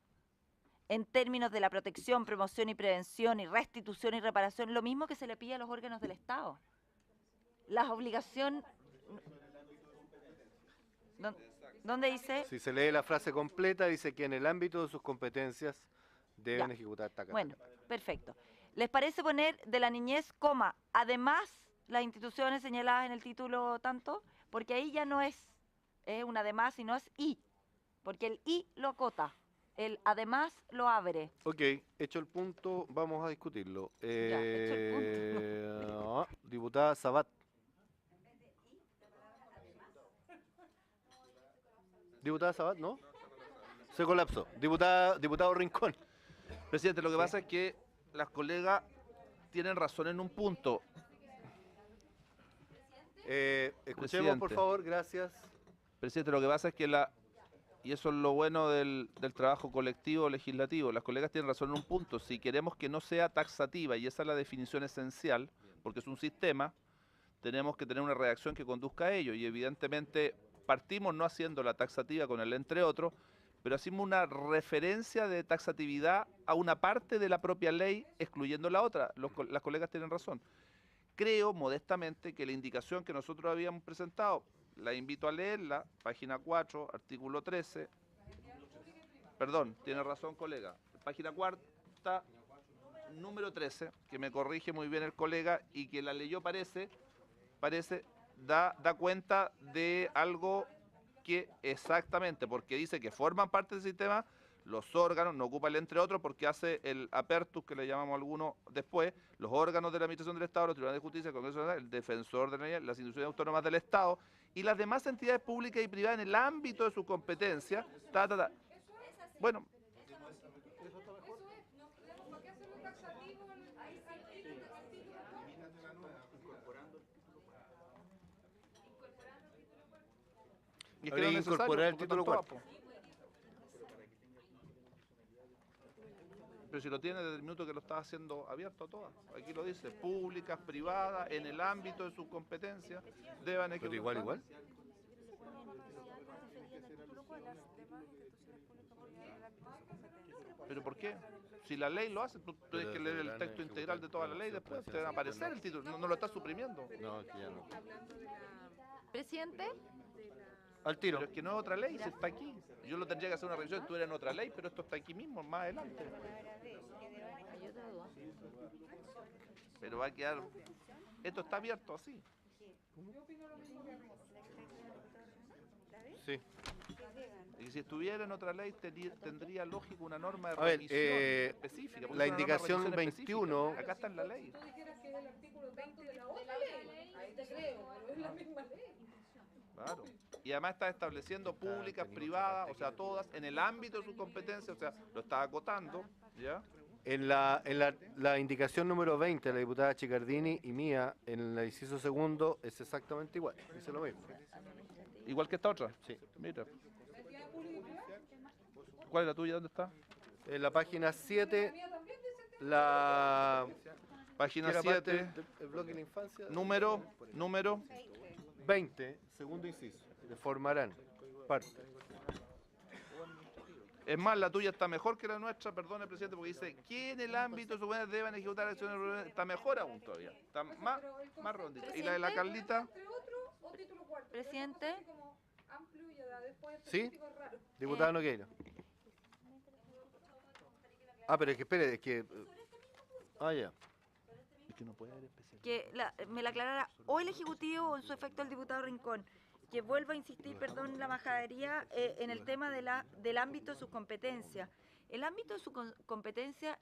en términos de la protección, promoción y prevención y restitución y reparación, lo mismo que se le pide a los órganos del Estado. Las obligaciones... ¿Dónde dice? Si se lee la frase completa, dice que en el ámbito de sus competencias deben ejecutar esta cartera. Bueno, perfecto. ¿Les parece poner de la niñez, coma, además las instituciones señaladas en el título tanto? Porque ahí ya no es un además, sino es y. Porque el y lo acota, el además lo abre. Ok, hecho el punto, vamos a discutirlo. hecho el punto. Diputada Sabat. Diputada Sabat, ¿no? Se colapsó. Diputado Rincón. Presidente, lo que pasa es que las colegas tienen razón en un punto. Escuchemos, Presidente. por favor, gracias. Presidente, lo que pasa es que y eso es lo bueno del trabajo colectivo legislativo, las colegas tienen razón en un punto. Si queremos que no sea taxativa, y esa es la definición esencial, porque es un sistema, tenemos que tener una redacción que conduzca a ello, y evidentemente partimos no haciendo la taxativa con el entre otros, pero hacemos una referencia de taxatividad a una parte de la propia ley, excluyendo la otra. Las colegas tienen razón. Creo, modestamente, que la indicación que nosotros habíamos presentado, la invito a leerla, página 4, artículo 13. Perdón, tiene razón, colega. Página 4, número 13, que me corrige muy bien el colega y que la leyó da cuenta de algo que exactamente, porque dice que forman parte del sistema los órganos, no ocupa el entre otros porque hace el apertus que le llamamos algunos después, los órganos de la Administración del Estado, los tribunales de justicia, el Congreso Nacional, el defensor de la niñez, las instituciones autónomas del Estado y las demás entidades públicas y privadas en el ámbito de su competencia. Bueno. Y es que no es necesario, incorporar el porque título están todas, cuarto. Pero si lo tiene desde el minuto que lo está haciendo abierto a todas. Aquí lo dice, públicas, privadas, en el ámbito de sus competencias, deban ejecutar. Pero igual. ¿Pero por qué? Si la ley lo hace, tú tienes que leer el texto integral de toda la ley, después te va a aparecer el título, no lo estás suprimiendo. No, es que ya no. Presidente. Al tiro. Pero es que no es otra ley, si está aquí. Yo lo tendría que hacer una revisión, tú eres en otra ley, pero esto está aquí mismo, más adelante. Pero va a quedar... Esto está abierto así. Sí. Y si estuviera en otra ley, tendría lógico una norma de A ver, revisión específica. porque la es una norma de indicación revisión 21... específica. Acá está en la ley. Tú dijeras que es el artículo 20 de la otra ley. Ahí te creo, pero es la misma ley. Claro. Y además está estableciendo públicas, privadas, o sea, todas en el ámbito de su competencia, o sea, lo está acotando, ¿ya? En la indicación número 20 de la diputada Chicardini y mía, en el inciso segundo, es exactamente igual. Dice lo mismo. Igual que esta otra. Sí. Mira. ¿Cuál es la tuya? ¿Dónde está? En la página 7, la... Página ¿qué era parte 7, del bloque de la infancia? número 20, segundo inciso. De formarán parte. Es más, la tuya está mejor que la nuestra, perdone, presidente, porque dice que en el ámbito de su poder deben ejecutar acciones, está mejor aún todavía, está más rondita. ¿Y la de la Carlita? Presidente. ¿Sí? Diputada Nogueira. Ah, pero es que espere, es que... Ah, ya. Es que no puede haber especial. Que me la aclarara o el Ejecutivo o en su efecto el diputado Rincón, que vuelva a insistir, perdón, la majadería en el tema del ámbito de sus competencias. El ámbito de su competencia,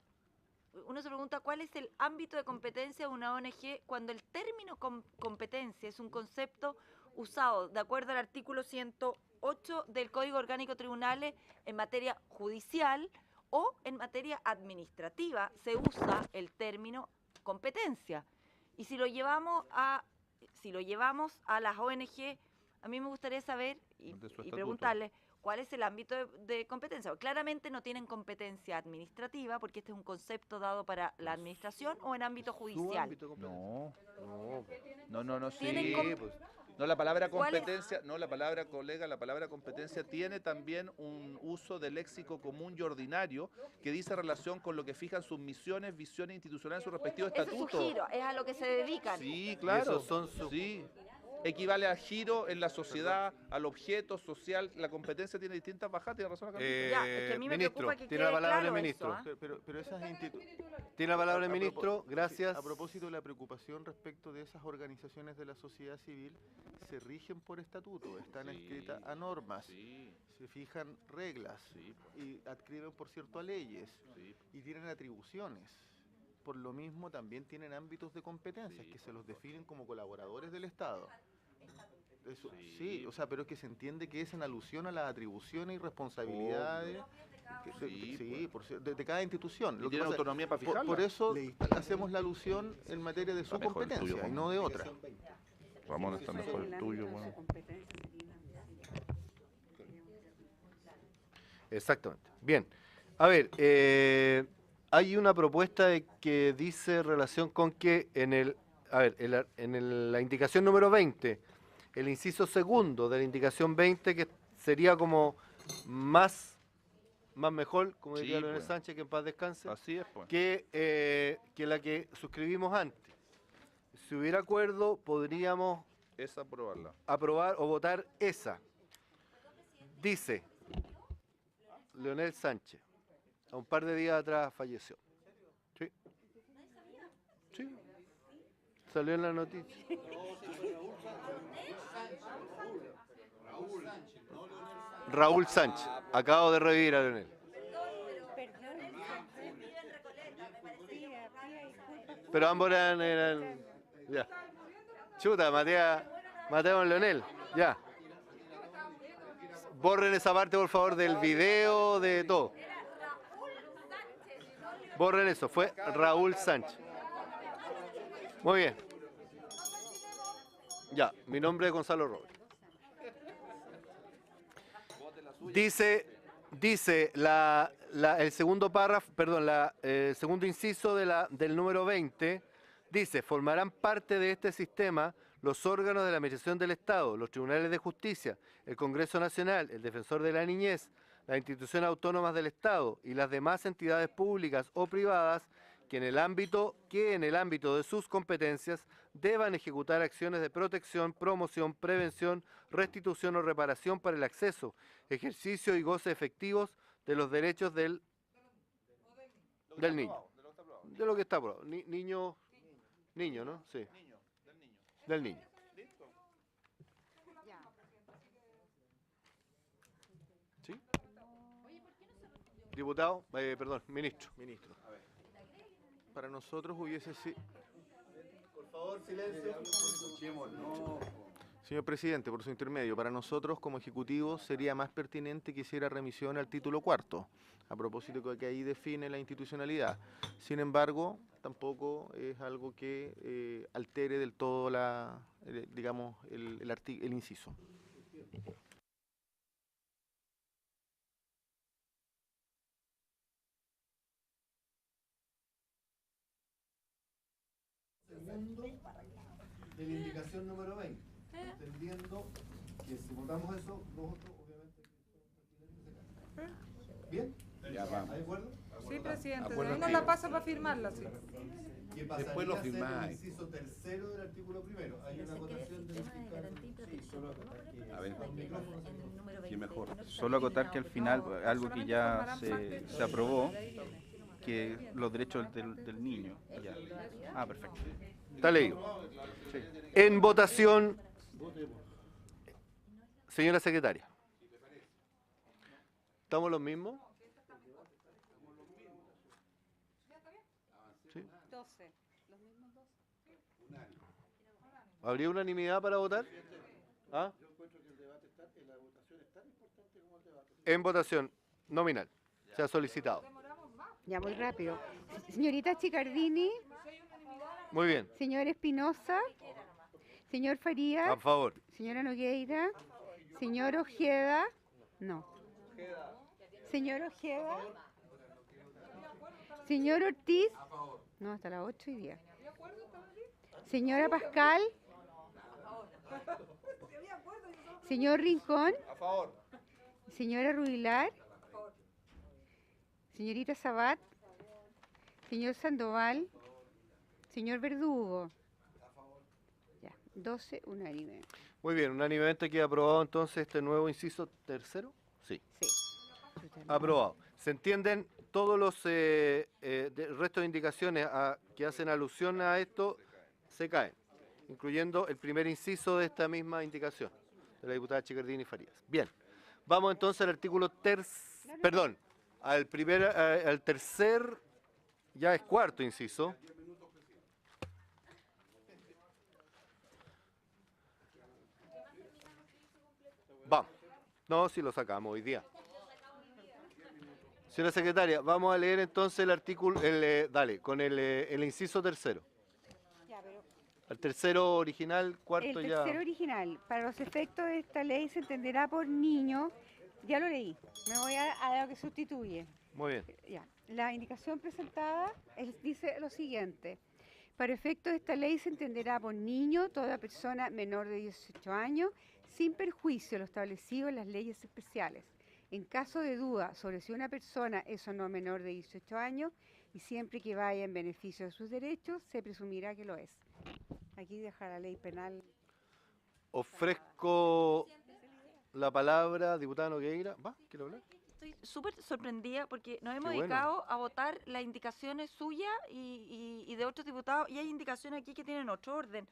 uno se pregunta cuál es el ámbito de competencia de una ONG cuando el término competencia es un concepto usado de acuerdo al artículo 108 del Código Orgánico de Tribunales en materia judicial o en materia administrativa. Se usa el término competencia. Y si lo llevamos a las ONG, a mí me gustaría saber y preguntarle cuál es el ámbito de competencia. Claramente no tienen competencia administrativa porque este es un concepto dado para la administración o en ámbito judicial. No, sí. No, la palabra competencia, no, la palabra colega, la palabra competencia tiene también un uso de léxico común y ordinario que dice relación con lo que fijan sus misiones, visiones institucionales, sus respectivos estatutos. Ese es su giro, es a lo que se dedican. Sí, claro. Esos son sí. Equivale al giro en la sociedad, al objeto social. La competencia tiene distintas bajadas, tiene razón la Carlita. Ya, es que a mí me ministro, preocupa que tiene quede la palabra claro el ministro. eso, Pero esas Tiene la palabra el ministro, gracias. A propósito de la preocupación respecto de esas organizaciones de la sociedad civil, se rigen por estatuto, están escritas a normas, se fijan reglas y adscriben, por cierto, a leyes y tienen atribuciones. Por lo mismo también tienen ámbitos de competencias que se los definen como colaboradores del Estado. Eso, sí, o sea, pero es que se entiende que es en alusión a las atribuciones y responsabilidades de cada institución. Lo que tiene autonomía para fijarla. Por eso hacemos la alusión en materia de su competencia y no de otra. Ramón, está mejor el tuyo. Bueno. Exactamente. Bien. A ver, hay una propuesta que dice relación con que en la indicación número 20, el inciso segundo de la indicación 20, que sería como más mejor, como diría Leonel Sánchez, que en paz descanse, así es, pues, que la que suscribimos antes. Si hubiera acuerdo, podríamos aprobar o votar esa. Dice Leonel Sánchez, a un par de días atrás falleció. Sí. Sí. Salió en la noticia. Raúl Sánchez. Acabo de revivir a Leonel. Pero ambos eran ya. Chuta, Mateo Leonel. Ya. Borren esa parte, por favor, del video, de todo. Borren eso. Fue Raúl Sánchez. Muy bien. Ya, mi nombre es Gonzalo Robles. Dice el segundo párrafo, perdón, el segundo inciso del número 20, dice, formarán parte de este sistema los órganos de la Administración del Estado, los tribunales de justicia, el Congreso Nacional, el Defensor de la Niñez, las instituciones autónomas del Estado y las demás entidades públicas o privadas que en el ámbito de sus competencias deban ejecutar acciones de protección, promoción, prevención, restitución o reparación para el acceso, ejercicio y goce efectivos de los derechos del niño. De lo que está aprobado. Niño, ¿no? Sí. Del niño. ¿Sí? Diputado, perdón, ministro. Para nosotros hubiese sido... Por favor, silencio. Señor presidente, por su intermedio, para nosotros como ejecutivo sería más pertinente que hiciera remisión al título cuarto, a propósito de que ahí define la institucionalidad. Sin embargo, tampoco es algo que altere del todo digamos, el inciso. Segundo de la indicación número 20, entendiendo que si votamos eso, los otros obviamente se caen. ¿Bien? Ya vamos. ¿Hay acuerdo? Sí, presidente, de Acuerdo ahí nos que- la pasa para firmarla, sí. Que pasaría Después lo a ser el firmáis. inciso tercero del artículo primero. Hay una acotación del fiscal. A ver, ¿quién mejor? Solo acotar que al final, algo que ya se aprobó, que los derechos del niño. Ya. Ah, perfecto. Está leído. En votación, señora secretaria. ¿Estamos los mismos? ¿Sí? 12. Los mismos 12. ¿Habría unanimidad para votar? ¿Ah? En votación nominal. Se ha solicitado. Ya, muy rápido. Señorita Chicardini, Muy bien. señor Espinosa, señor Farías, A favor. señora Nogueira, señor Ojeda, no. Señor Ojeda, señor Ortiz, no, hasta las 8:10. Señora Pascal, señor Rincón, A favor. señora Rubilar, señorita Sabat, señor Sandoval, señor Verdugo. Ya, 12 unánime. Muy bien, unánimemente queda aprobado entonces este nuevo inciso tercero. Sí. Sí. Aprobado. ¿Se entienden todos los resto de indicaciones que hacen alusión a esto? Se caen, incluyendo el primer inciso de esta misma indicación de la diputada Chicardini Farías. Bien, vamos entonces al artículo perdón, al tercer, ya es cuarto inciso. Vamos. No, si lo sacamos hoy día. Señora secretaria, vamos a leer entonces el artículo, dale, con el inciso tercero. El tercero original, cuarto El ya. tercero original, para los efectos de esta ley se entenderá por niño, ya lo leí, me voy a lo que sustituye. Muy bien. Ya. La indicación presentada dice lo siguiente. Para efectos de esta ley se entenderá por niño toda persona menor de 18 años, sin perjuicio de lo establecido en las leyes especiales. En caso de duda sobre si una persona es o no menor de 18 años, y siempre que vaya en beneficio de sus derechos, se presumirá que lo es. Aquí deja la ley penal. Ofrezco la palabra, diputada Nogueira. ¿Va? ¿Quiere hablar? Estoy súper sorprendida porque nos hemos Qué bueno. dedicado a votar las indicaciones suyas y de otros diputados, y hay indicaciones aquí que tienen otro orden.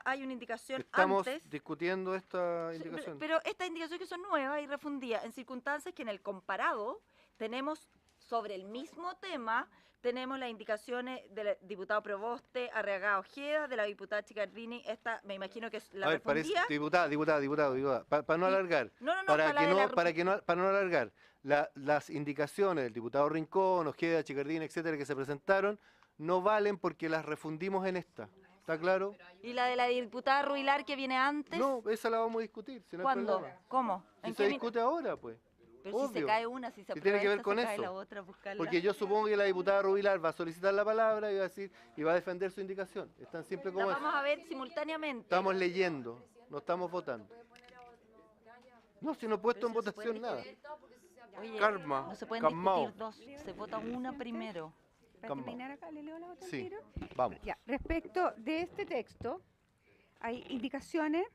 Hay una indicación Estamos antes. discutiendo esta Sí, indicación. pero estas indicaciones que son nuevas y refundidas en circunstancias que en el comparado tenemos sobre el mismo tema, tenemos las indicaciones del diputado Proboste, Arriagada Ojeda, de la diputada Chicardini, esta me imagino que es la A ver, parece, refundida. diputada, para no alargar, No, no, no, para la que de no, la para no alargar, las indicaciones del diputado Rincón, Ojeda, Chicardini, etcétera, que se presentaron, no valen porque las refundimos en esta. ¿Está claro? Y la de la diputada Rubilar que viene antes. No, esa la vamos a discutir. Si no hay ¿Cuándo? problema. ¿Cómo? Si ¿En se qué discute ahora, pues. Pero si se Obvio. cae una, si se Si aprueba tiene que ver esta, con se cae eso. la otra, buscarla. Porque yo supongo que la diputada Rubilar va a solicitar la palabra y va a decir y va a defender su indicación. Es tan simple La como eso. vamos a ver simultáneamente. Estamos leyendo, no estamos votando. No, si no he puesto en Pero si no se votación nada. Oye, Karma, no se pueden calmao. discutir dos, se vota una primero. Para Calma. terminar acá, ¿le leo la otra al Sí, tiro? vamos. Ya, respecto de este texto, hay indicaciones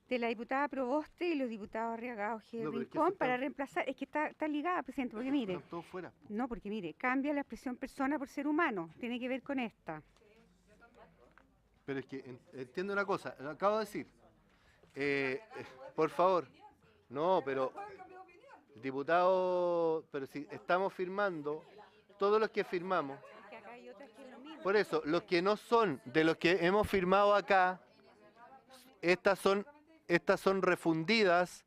de la diputada Proboste y los diputados Arriagada Ojeda y No, pero es que Rincón eso está- para reemplazar, es que está ligada, presidente, porque mire, Están todos fuera. no, porque mire, cambia la expresión persona por ser humano, tiene que ver con esta. Pero es que entiendo una cosa, lo acabo de decir. Por favor. No, pero diputado, pero si estamos firmando, todos los que firmamos, Que acá hay otras que es lo mismo. por eso, los que no son de los que hemos firmado acá, estas son estas son refundidas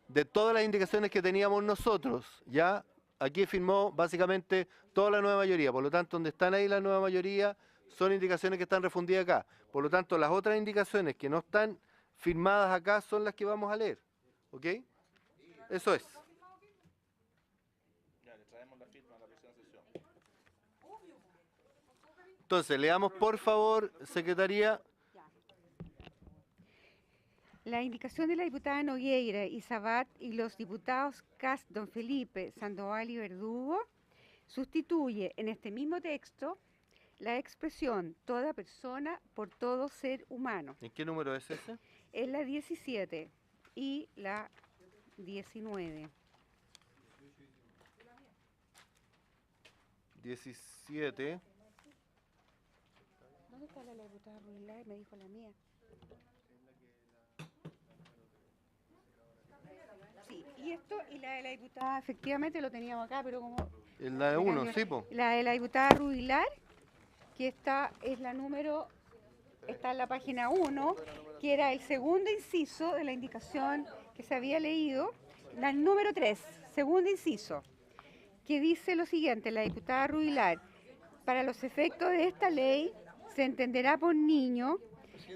de todas las indicaciones que teníamos nosotros, ¿ya? Aquí firmó básicamente toda la nueva mayoría, por lo tanto, donde están ahí la nueva mayoría son indicaciones que están refundidas acá. Por lo tanto, las otras indicaciones que no están firmadas acá son las que vamos a leer, ¿ok? Eso es. Entonces, leamos por favor, Secretaría. La indicación de la diputada Nogueira y Sabat y los diputados Cast, Don Felipe, Sandoval y Verdugo sustituye en este mismo texto la expresión toda persona por todo ser humano. ¿En qué número es ese? Es la 17 y la 19. 17. ¿Dónde está la diputada Ruilar? Me dijo la mía. Sí, y esto y la de la diputada, efectivamente lo teníamos acá, pero como... La de 1, sí, po. La de la diputada Ruilar, que esta es la número, está en la página 1, que era el segundo inciso de la indicación que se había leído, la número 3, segundo inciso, que dice lo siguiente, la diputada Ruilar, para los efectos de esta ley se entenderá por niño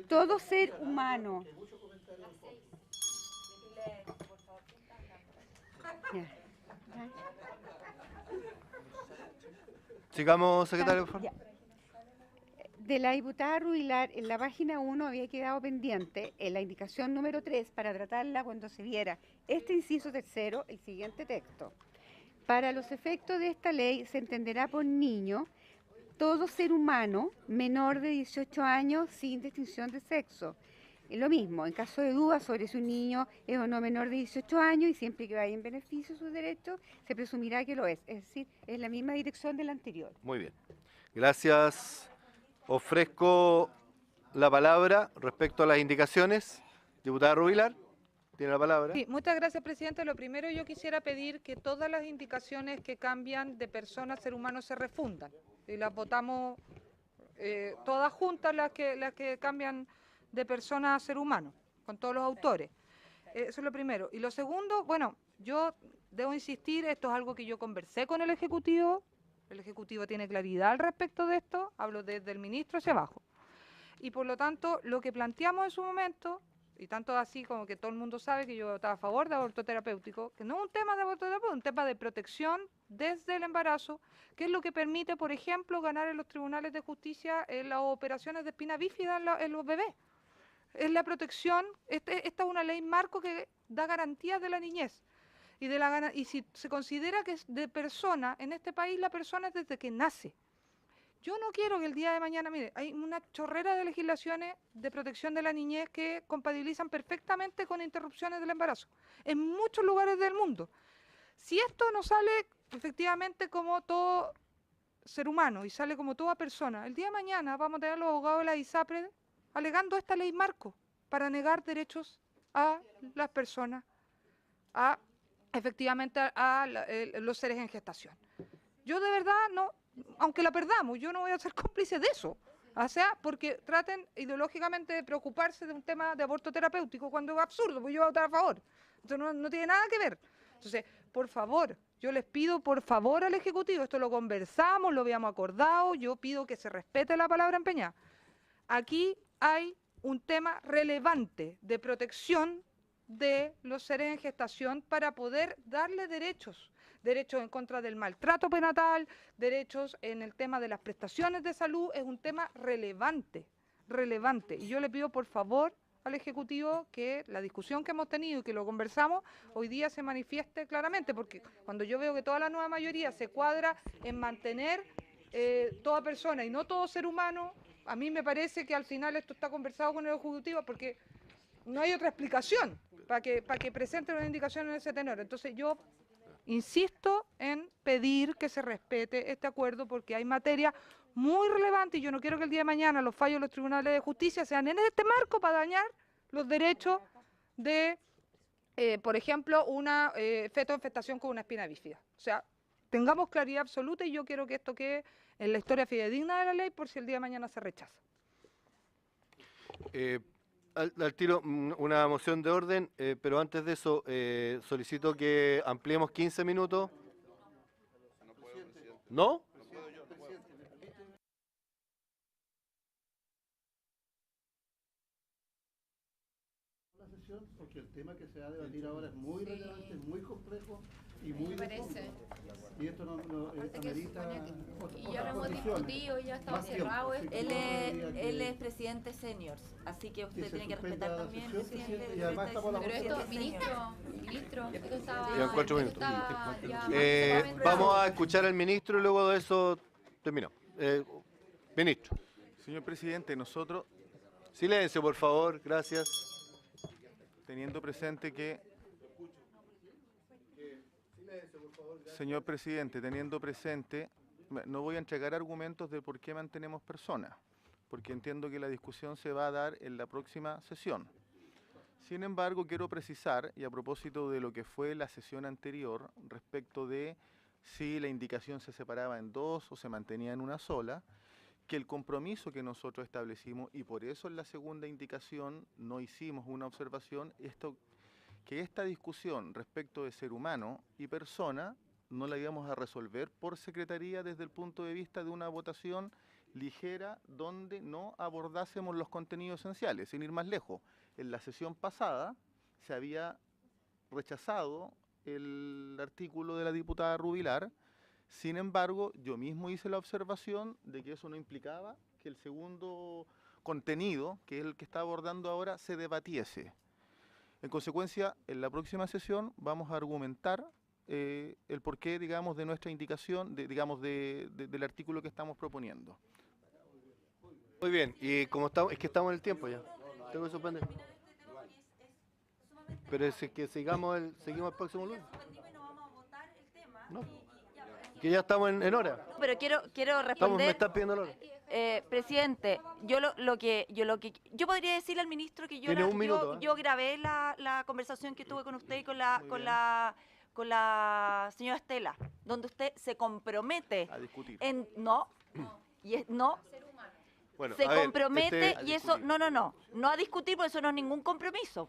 todo ser humano. Sigamos, secretario, por favor. Ya. De la diputada Ruilar, en la página 1 había quedado pendiente en la indicación número 3 para tratarla cuando se viera este inciso tercero, el siguiente texto. Para los efectos de esta ley se entenderá por niño todo ser humano menor de 18 años sin distinción de sexo. Es lo mismo, en caso de duda sobre si un niño es o no menor de 18 años y siempre que vaya en beneficio de sus derechos, se presumirá que lo es. Es decir, es la misma dirección de la anterior. Muy bien. Gracias. Ofrezco la palabra respecto a las indicaciones. Diputada Rubilar, tiene la palabra. Sí, muchas gracias, presidente. Lo primero, yo quisiera pedir que todas las indicaciones que cambian de persona a ser humano se refundan. Y las votamos todas juntas, las que cambian de persona a ser humano, con todos los autores. Eso es lo primero. Y lo segundo, bueno, yo debo insistir, esto es algo que yo conversé con el Ejecutivo tiene claridad al respecto de esto, hablo desde el ministro hacia abajo. Y por lo tanto, lo que planteamos en su momento, y tanto así como que todo el mundo sabe que yo estaba a favor de aborto terapéutico, que no es un tema de aborto terapéutico, es un tema de protección desde el embarazo, que es lo que permite, por ejemplo, ganar en los tribunales de justicia en las operaciones de espina bífida en los bebés. Es la protección, esta es una ley marco que da garantías de la niñez. Y si se considera que es de persona, en este país la persona es desde que nace. Yo no quiero que el día de mañana, mire, hay una chorrera de legislaciones de protección de la niñez que compatibilizan perfectamente con interrupciones del embarazo, en muchos lugares del mundo. Si esto no sale efectivamente como todo ser humano y sale como toda persona, el día de mañana vamos a tener los abogados de la ISAPRE alegando esta ley marco para negar derechos a las personas, efectivamente a los seres en gestación. Yo de verdad no, aunque la perdamos, yo no voy a ser cómplice de eso. O sea, porque traten ideológicamente de preocuparse de un tema de aborto terapéutico cuando es absurdo, pues yo voy a votar a favor. Entonces no tiene nada que ver. Entonces, por favor, yo les pido por favor al Ejecutivo, esto lo conversamos, lo habíamos acordado, yo pido que se respete la palabra empeñada. Aquí hay un tema relevante de protección de los seres en gestación para poder darle derechos en contra del maltrato prenatal, derechos en el tema de las prestaciones de salud, es un tema relevante. Y yo le pido por favor al Ejecutivo que la discusión que hemos tenido y que lo conversamos hoy día se manifieste claramente, porque cuando yo veo que toda la nueva mayoría se cuadra en mantener toda persona y no todo ser humano, a mí me parece que al final esto está conversado con el Ejecutivo porque no hay otra explicación para que presente una indicación en ese tenor. Entonces yo insisto en pedir que se respete este acuerdo porque hay materia muy relevante y yo no quiero que el día de mañana los fallos de los tribunales de justicia sean en este marco para dañar los derechos de, por ejemplo, una feto en gestación con una espina bífida. O sea, tengamos claridad absoluta y yo quiero que esto quede en la historia fidedigna de la ley por si el día de mañana se rechaza. al tiro una moción de orden, pero antes de eso solicito que ampliemos 15 minutos. ¿No? Porque el tema que se va a debatir ahora es muy relevante, muy complejo y muy parece. Y esto no amerita Y ya lo hemos discutido, ya estaba cerrado esto. Él es presidente seniors, así que usted tiene que respetar también, presidente. Y además estamos Pero esto, ministro, esto estaba... Llevan 4 minutos. ya Vamos a escuchar al ministro y luego de eso terminamos. Ministro. Señor presidente, nosotros... Silencio, por favor, gracias. Teniendo presente que... Señor presidente, teniendo presente, no voy a entregar argumentos de por qué mantenemos personas, porque entiendo que la discusión se va a dar en la próxima sesión. Sin embargo, quiero precisar, y a propósito de lo que fue la sesión anterior, respecto de si la indicación se separaba en dos o se mantenía en una sola, que el compromiso que nosotros establecimos, y por eso en la segunda indicación no hicimos una observación, que esta discusión respecto de ser humano y persona no la íbamos a resolver por secretaría desde el punto de vista de una votación ligera donde no abordásemos los contenidos esenciales, sin ir más lejos. En la sesión pasada se había rechazado el artículo de la diputada Rubilar. Sin embargo, yo mismo hice la observación de que eso no implicaba que el segundo contenido, que es el que está abordando ahora, se debatiese. En consecuencia, en la próxima sesión vamos a argumentar el porqué, digamos, de nuestra indicación, del artículo que estamos proponiendo. Muy bien, y como estamos, es que estamos en el tiempo ya. Tengo que suspender. Pero es que seguimos el próximo lunes. No. Que ya estamos en hora. Pero quiero responder. Me estás pidiendo la hora. Presidente, yo podría decirle al ministro que Tiene un minuto, yo grabé la conversación que tuve con usted y con la señora Estela, donde usted se compromete a discutir. Bueno, se compromete y eso no a discutir, porque eso no es ningún compromiso.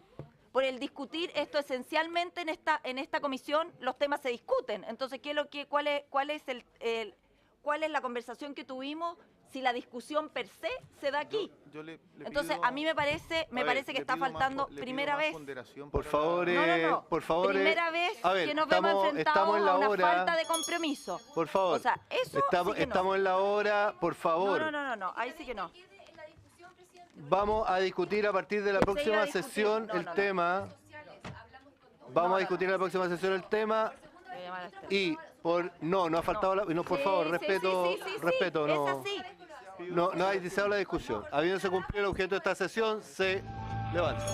Por el discutir esto esencialmente en esta comisión los temas se discuten. Entonces, ¿cuál es la conversación que tuvimos si la discusión per se da aquí? Entonces, a mí me parece que está faltando primera vez. Por favor, por favor. Primera vez que nos vemos enfrentados estamos en la a una hora. falta de compromiso. Por favor. O sea, eso estamos, sí que no. estamos en la hora, por favor. No, ahí sí que no. Vamos a discutir a partir de la próxima sesión el tema. Vamos a discutir en la próxima sesión el tema. Y no ha faltado por favor, respeto, no. Es así. No ha iniciado la discusión. Habiéndose cumplido el objeto de esta sesión, se levanta.